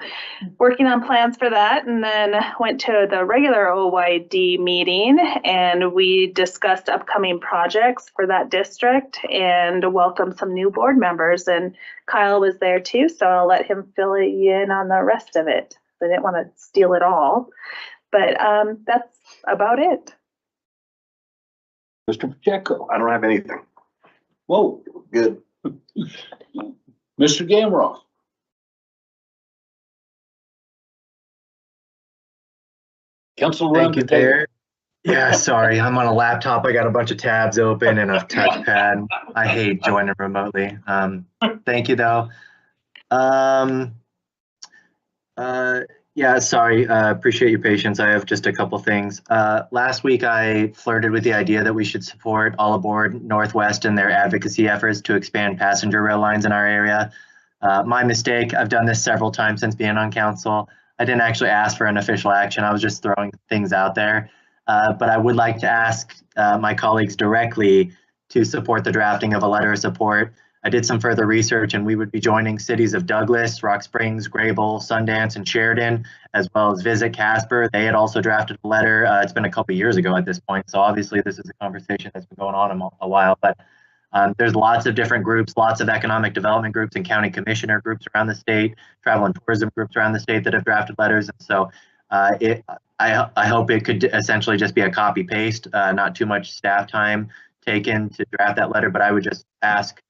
working on plans for that, and then went to the regular OYD meeting, and we discussed upcoming projects for that district and welcomed some new board members, and Kyle was there too, so I'll let him fill you in on the rest of it. I didn't want to steal it all. But that's about it. Mr. Pacheco. I don't have anything. Whoa. Good. Mr. Gamroth. Council around Thank you, the table. Mayor. Yeah, sorry, I'm on a laptop. I got a bunch of tabs open and a touchpad. I hate joining remotely. Thank you, though. Yeah, sorry, appreciate your patience. I have just a couple things. Last week, I flirted with the idea that we should support All Aboard Northwest and their advocacy efforts to expand passenger rail lines in our area. My mistake, I've done this several times since being on council. I didn't actually ask for an official action. I was just throwing things out there. But I would like to ask my colleagues directly to support the drafting of a letter of support. I did some further research, and we would be joining cities of Douglas, Rock Springs, Grable, Sundance, and Sheridan, as well as visit Casper. They had also drafted a letter. It's been a couple years ago at this point, so obviously this is a conversation that's been going on a while. But there's lots of different groups, lots of economic development groups and county commissioner groups around the state, travel and tourism groups around the state that have drafted letters. And so I hope it could essentially just be a copy paste, not too much staff time taken to draft that letter. But I would just ask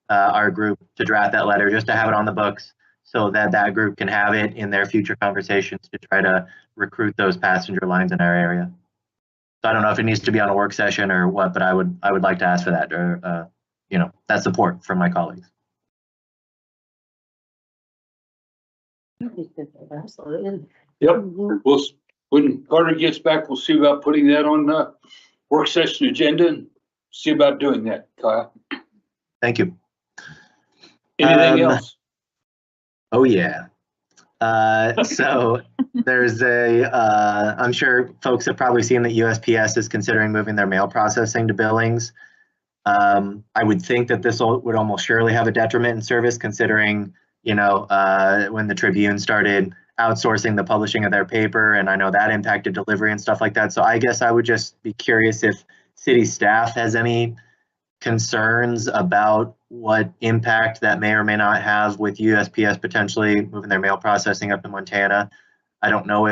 our group to draft that letter just to have it on the books so that that group can have it in their future conversations to try to recruit those passenger lines in our area. So I don't know if it needs to be on a work session or what, but I would like to ask for that, or that support from my colleagues. Absolutely. Yep. When Carter gets back, we'll see about putting that on the work session agenda and see about doing that, Kyle. Thank you. Anything else? Oh, yeah. So there's I'm sure folks have probably seen that USPS is considering moving their mail processing to Billings. I would think that this would almost surely have a detriment in service, considering, when the Tribune started outsourcing the publishing of their paper, and I know that impacted delivery and stuff like that. So I guess I would just be curious if city staff has any concerns about what impact that may or may not have with USPS potentially moving their mail processing up to Montana. I don't know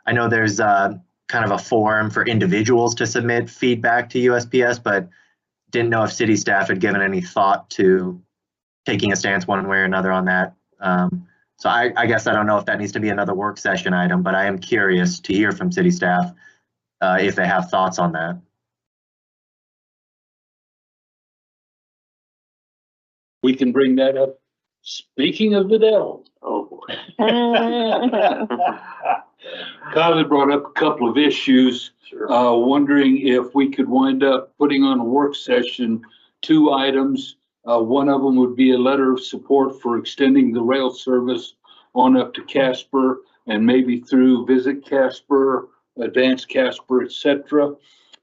I know there's kind of a forum for individuals to submit feedback to USPS, but didn't know if city staff had given any thought to taking a stance one way or another on that. So I guess I don't know if that needs to be another work session item, but I am curious to hear from city staff if they have thoughts on that. We can bring that up. Speaking of Vidal. Oh, boy. Kyle had brought up a couple of issues, Sure. wondering if we could wind up putting on a work session 2 items. One of them would be a letter of support for extending the rail service on up to Casper and maybe through Visit Casper, Advance Casper, etc.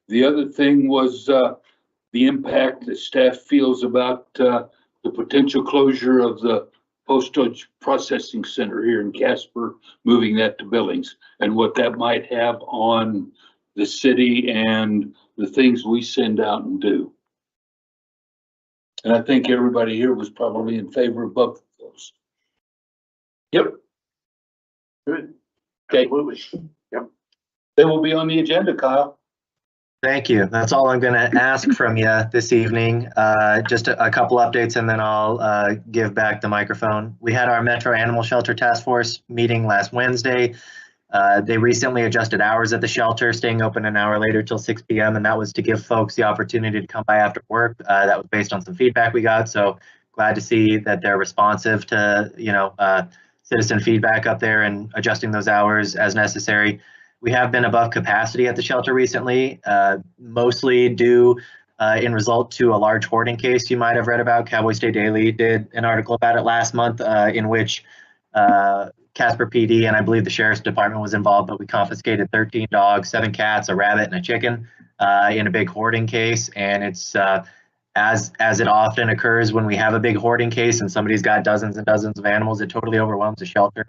The other thing was the impact that staff feels about the potential closure of the postage processing center here in Casper, moving that to Billings, and what that might have on the city and the things we send out and do. And I think everybody here was probably in favor of both of those. Yep. Good. Okay. Absolutely. Yep. They will be on the agenda, Kyle. Thank you. That's all I'm going to ask from you this evening. Just a couple updates and then I'll give back the microphone. We had our Metro Animal Shelter Task Force meeting last Wednesday. They recently adjusted hours at the shelter, staying open an hour later till 6 p.m. And that was to give folks the opportunity to come by after work. That was based on some feedback we got. So glad to see that they're responsive to, citizen feedback up there and adjusting those hours as necessary. We have been above capacity at the shelter recently, mostly due in result to a large hoarding case you might have read about. Cowboy State Daily did an article about it last month in which Casper PD and I believe the Sheriff's Department was involved, but we confiscated 13 dogs, 7 cats, a rabbit, and a chicken in a big hoarding case. And it's as it often occurs when we have a big hoarding case and somebody's got dozens and dozens of animals, it totally overwhelms the shelter.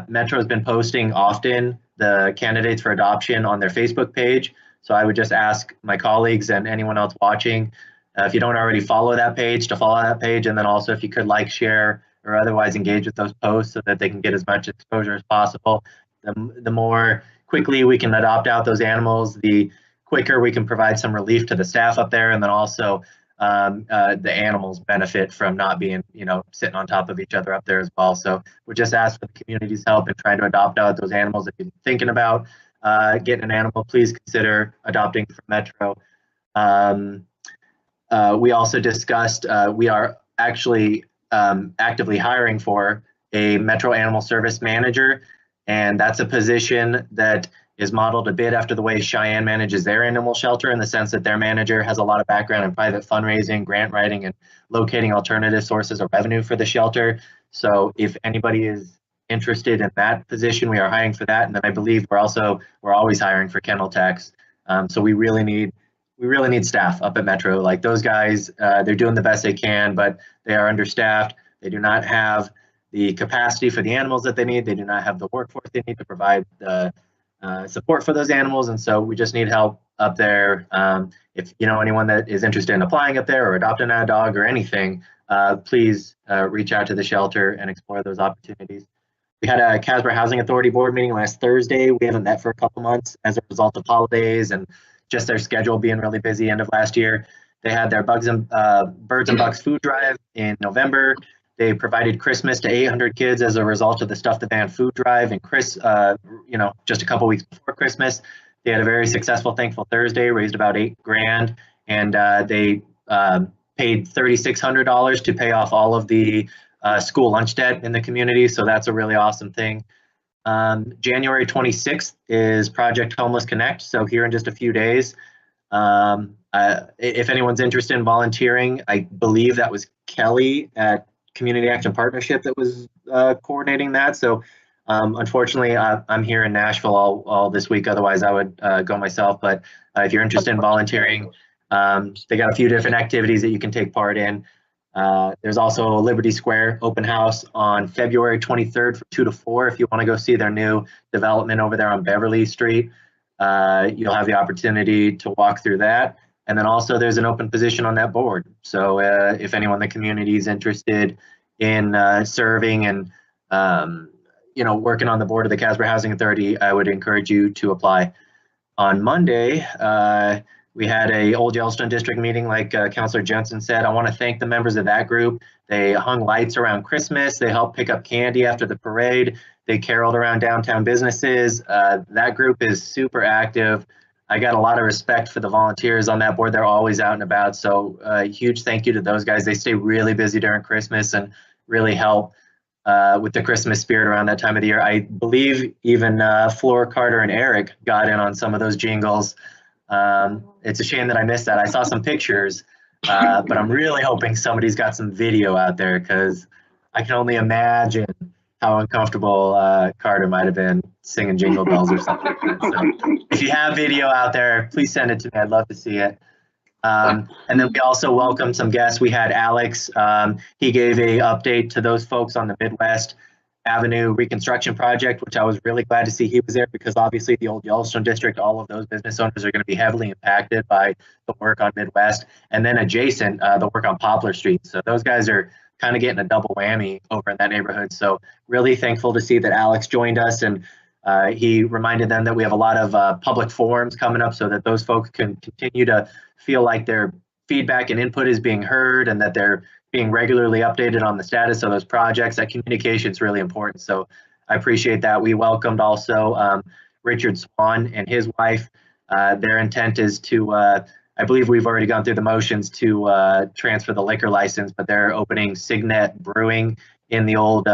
Metro has been posting often the candidates for adoption on their Facebook page. So I would just ask my colleagues and anyone else watching, if you don't already follow that page, to follow that page. And then also if you could like, share, or otherwise engage with those posts so that they can get as much exposure as possible. The more quickly we can adopt out those animals, the quicker we can provide some relief to the staff up there. And then also the animals benefit from not being, sitting on top of each other up there as well. So we just ask for the community's help in trying to adopt out those animals. If you're thinking about getting an animal, please consider adopting from Metro. We also discussed, we are actually actively hiring for a Metro Animal Service Manager, and that's a position that is modeled a bit after the way Cheyenne manages their animal shelter, in the sense that their manager has a lot of background in private fundraising, grant writing, and locating alternative sources of revenue for the shelter. So if anybody is interested in that position, we are hiring for that. And then I believe we're always hiring for kennel techs. So we really need staff up at Metro. Like those guys, they're doing the best they can, but they are understaffed. They do not have the capacity for the animals that they need. They do not have the workforce they need to provide the support for those animals. And so we just need help up there. If you know anyone that is interested in applying up there or adopting a dog or anything, please reach out to the shelter and explore those opportunities. We had a Casper Housing Authority board meeting last Thursday. We haven't met for a couple months as a result of holidays and just their schedule being really busy end of last year. They had their Birds and Bucks food drive in November. They provided Christmas to 800 kids as a result of the Stuff the Band food drive. And just a couple weeks before Christmas, they had a very successful Thankful Thursday, raised about $8,000, and they paid $3,600 to pay off all of the school lunch debt in the community. So that's a really awesome thing. January 26th is Project Homeless Connect. So here in just a few days, if anyone's interested in volunteering, I believe that was Kelly at Community Action Partnership that was coordinating that. So unfortunately, I'm here in Nashville all this week. Otherwise, I would go myself. But if you're interested in volunteering, they got a few different activities that you can take part in. There's also a Liberty Square open house on February 23rd from 2 to 4. If you want to go see their new development over there on Beverly Street, you'll have the opportunity to walk through that. And then also there's an open position on that board. So if anyone in the community is interested in serving and working on the board of the Casper Housing Authority, I would encourage you to apply. On Monday, we had a Old Yellowstone District meeting, like Councilor Jensen said. I want to thank the members of that group. They hung lights around Christmas. They helped pick up candy after the parade. They caroled around downtown businesses. That group is super active. I got a lot of respect for the volunteers on that board. They're always out and about. So huge thank you to those guys. They stay really busy during Christmas and really help with the Christmas spirit around that time of the year. I believe even Flora, Carter, and Eric got in on some of those jingles. It's a shame that I missed that. I saw some pictures, but I'm really hoping somebody's got some video out there, because I can only imagine how uncomfortable Carter might have been singing Jingle Bells or something. So if you have video out there, please send it to me. I'd love to see it. And then we also welcomed some guests. We had Alex. He gave a update to those folks on the Midwest Avenue reconstruction project, which I was really glad to see he was there, because obviously the Old Yellowstone District, all of those business owners are going to be heavily impacted by the work on Midwest, and then adjacent, the work on Poplar Street. So those guys are kind of getting a double whammy over in that neighborhood. So really thankful to see that Alex joined us, and he reminded them that we have a lot of public forums coming up, so that those folks can continue to feel like their feedback and input is being heard, and that they're being regularly updated on the status of those projects. That communication is really important. So I appreciate that. We welcomed also Richard Swan and his wife. Their intent is to, I believe we've already gone through the motions to transfer the liquor license, but they're opening Signet Brewing in the old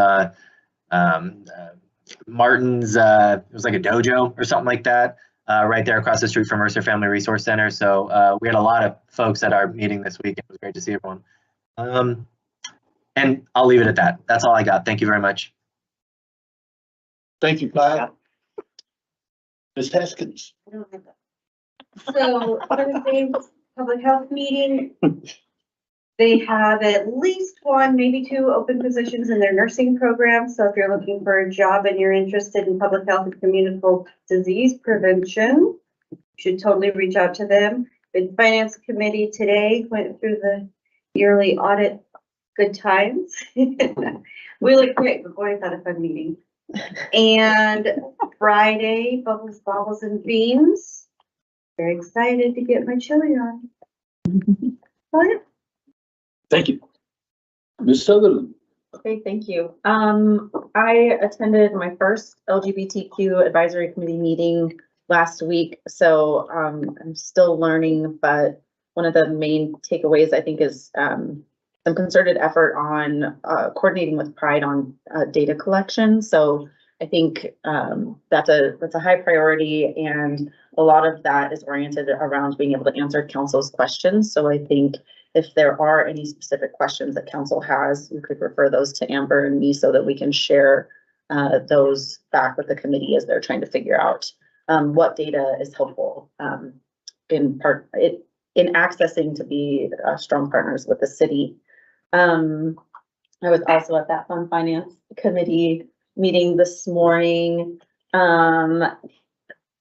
Martin's, it was like a dojo or something like that, right there across the street from Mercer Family Resource Center. So we had a lot of folks at our meeting this week. It was great to see everyone. And I'll leave it at that. That's all I got. Thank you very much. Thank you, Kyle. Ms. Haskins. So Thursday, public health meeting. They have at least one, maybe two open positions in their nursing program. So if you're looking for a job and you're interested in public health and communicable disease prevention, you should totally reach out to them. The finance committee today went through the yearly audit. Good times. We look great, but boy, is that a fun meeting. And Friday, Bubbles, Bobbles, and Beans. Very excited to get my chili on. What? Thank you. Ms. Sutherland. Okay, thank you. I attended my first LGBTQ advisory committee meeting last week, so I'm still learning, but one of the main takeaways I think is some concerted effort on coordinating with Pride on data collection. So I think that's a high priority, and a lot of that is oriented around being able to answer council's questions. So I think if there are any specific questions that council has, you could refer those to Amber and me so that we can share those back with the committee as they're trying to figure out what data is helpful in accessing to be strong partners with the city. I was also at that Fund Finance Committee meeting this morning. There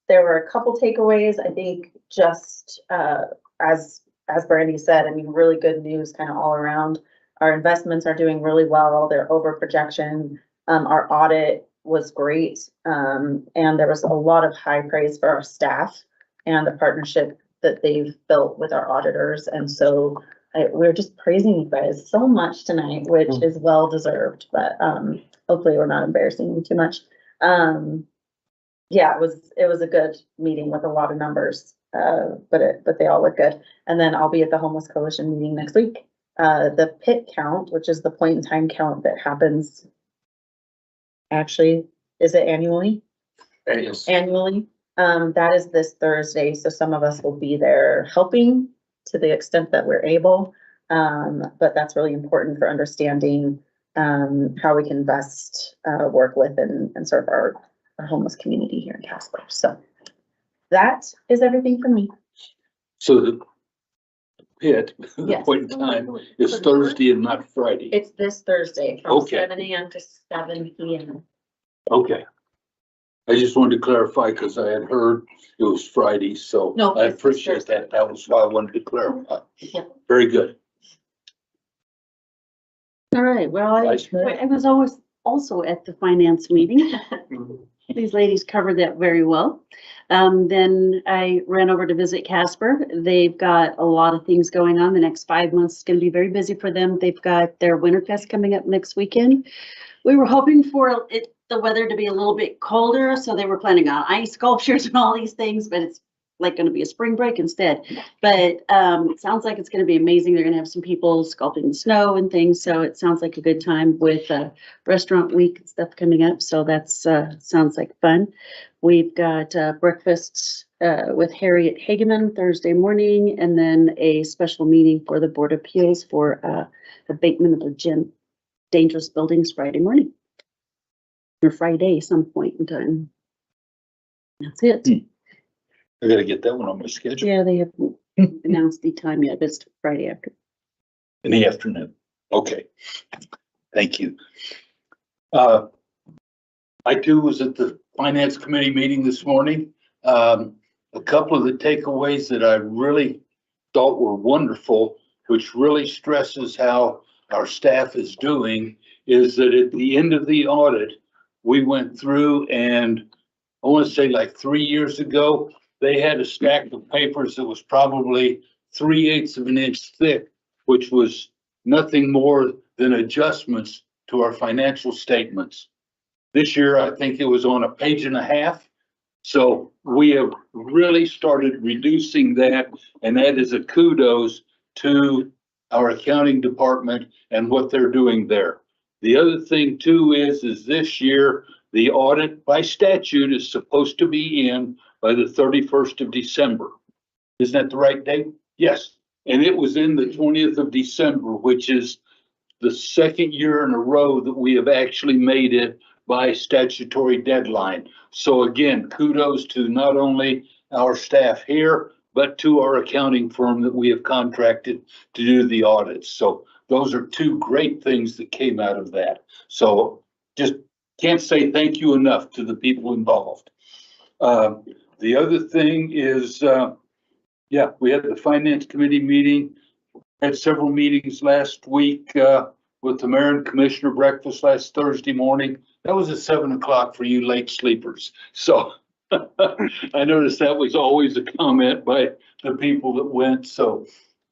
were a couple takeaways. I think just as Brandy said, I mean, really good news kind of all around. Our investments are doing really well. They're over projection. Our audit was great. And there was a lot of high praise for our staff and the partnership that they've built with our auditors. And so we're just praising you guys so much tonight, which is well deserved, but hopefully we're not embarrassing you too much. Yeah, it was a good meeting with a lot of numbers, but they all look good. And then I'll be at the Homeless Coalition meeting next week. The PIT count, which is the point in time count that happens, actually, is it annually? Yes. Annually. That is this Thursday, so some of us will be there helping to the extent that we're able. But that's really important for understanding how we can best work with and serve our homeless community here in Casper. So that is everything from me. So the pit, the Yes. point in time is Thursday and not Friday. It's this Thursday from Okay. 7 a.m. to 7 p.m. Okay. I just wanted to clarify because I had heard it was Friday, so No, I it's appreciate Thursday. that. That was why I wanted to clarify. Yeah. Very good. All right, well, Vice Mayor. It was always also at the finance meeting. These ladies covered that very well. Then I ran over to visit Casper. They've got a lot of things going on. The next 5 months is going to be very busy for them. They've got their Winterfest coming up next weekend. We were hoping for the weather to be a little bit colder, so they were planning on ice sculptures and all these things, but it's like going to be a spring break instead. But it sounds like it's going to be amazing. They're going to have some people sculpting the snow and things, so it sounds like a good time with restaurant week and stuff coming up. So that's sounds like fun. We've got breakfast with Harriet Hageman Thursday morning, and then a special meeting for the Board of Appeals for abatement of dangerous buildings Friday morning. Or Friday, some point in time. That's it. I gotta get that one on my schedule Yeah, they haven't announced the time yet, but it's Friday after. in the afternoon. Okay, thank you. I too was at the finance committee meeting this morning. A couple of the takeaways that I really thought were wonderful, which really stresses how our staff is doing, is that at the end of the audit, we went through and I want to say like 3 years ago, they had a stack of papers that was probably 3/8 of an inch thick, which was nothing more than adjustments to our financial statements. This year, I think it was on a page and a half. So we have really started reducing that, and that is a kudos to our accounting department and what they're doing there. The other thing too is this year, the audit by statute is supposed to be in by the 31st of December. Isn't that the right date? Yes. And it was in the 20th of December, which is the second year in a row that we have actually made it by statutory deadline. So again, kudos to not only our staff here, but to our accounting firm that we have contracted to do the audits. So those are two great things that came out of that. So just can't say thank you enough to the people involved. The other thing is, yeah, we had the finance committee meeting, had several meetings last week with the mayor and commissioner breakfast last Thursday morning. That was at 7 o'clock for you late sleepers. So I noticed that was always a comment by the people that went. So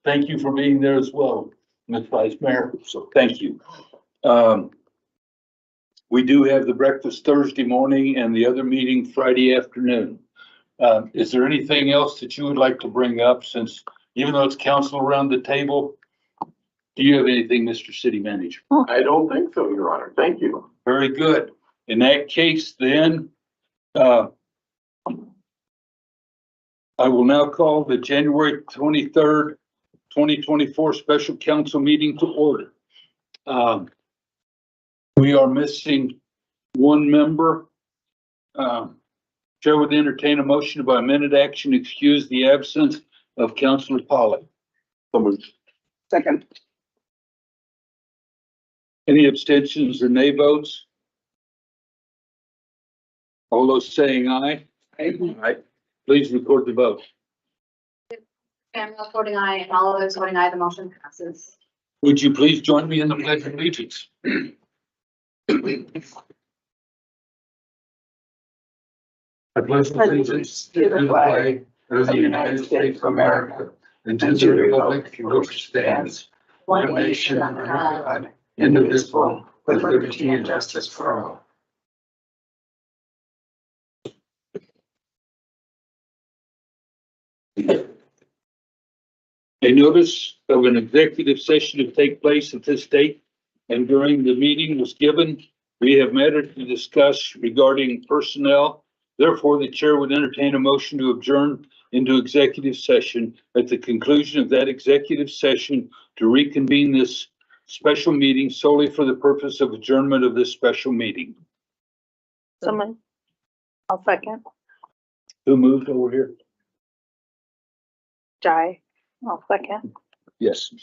thank you for being there as well, Ms. Vice Mayor. So thank you. We do have the breakfast Thursday morning and the other meeting Friday afternoon. Is there anything else that you would like to bring up, since even though it's council around the table? Do you have anything, Mr. City Manager? I don't think so, Your Honor. Thank you. Very good. In that case, then, I will now call the January 23rd, 2024 special council meeting to order. We are missing one member. Chair would entertain a motion to by minute action excuse the absence of Councilor Pollock. Second. Any abstentions or nay votes? All those saying aye? Aye. Please record the vote. Samuel voting aye, and all others voting aye, the motion passes. Would you please join me in the pledge of allegiance? I pledge allegiance to the flag of the United States of America and to the republic for which stands one nation under God, indivisible, with liberty and justice for all. A notice of an executive session to take place at this date and during the meeting was given. We have matter to discuss regarding personnel. Therefore, the chair would entertain a motion to adjourn into executive session at the conclusion of that executive session to reconvene this special meeting solely for the purpose of adjournment of this special meeting. Someone, I'll second. Who moved over here? Jai, I'll second. Yes.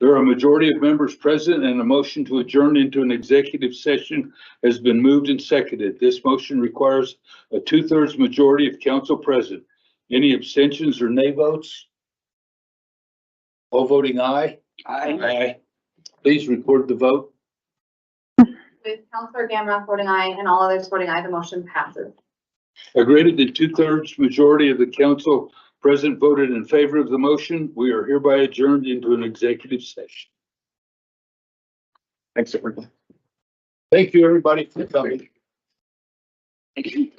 There are a majority of members present, and a motion to adjourn into an executive session has been moved and seconded. This motion requires a 2/3 majority of council present. Any abstentions or nay votes? All voting aye? Aye. Aye. Please record the vote. With Counselor Gamma voting aye and all others voting aye, the motion passes. A greater than 2/3 majority of the council present voted in favor of the motion. We are hereby adjourned into an executive session. Thanks, everyone. Thank you, everybody, for coming. Ray,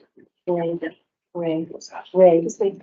Ray, Ray.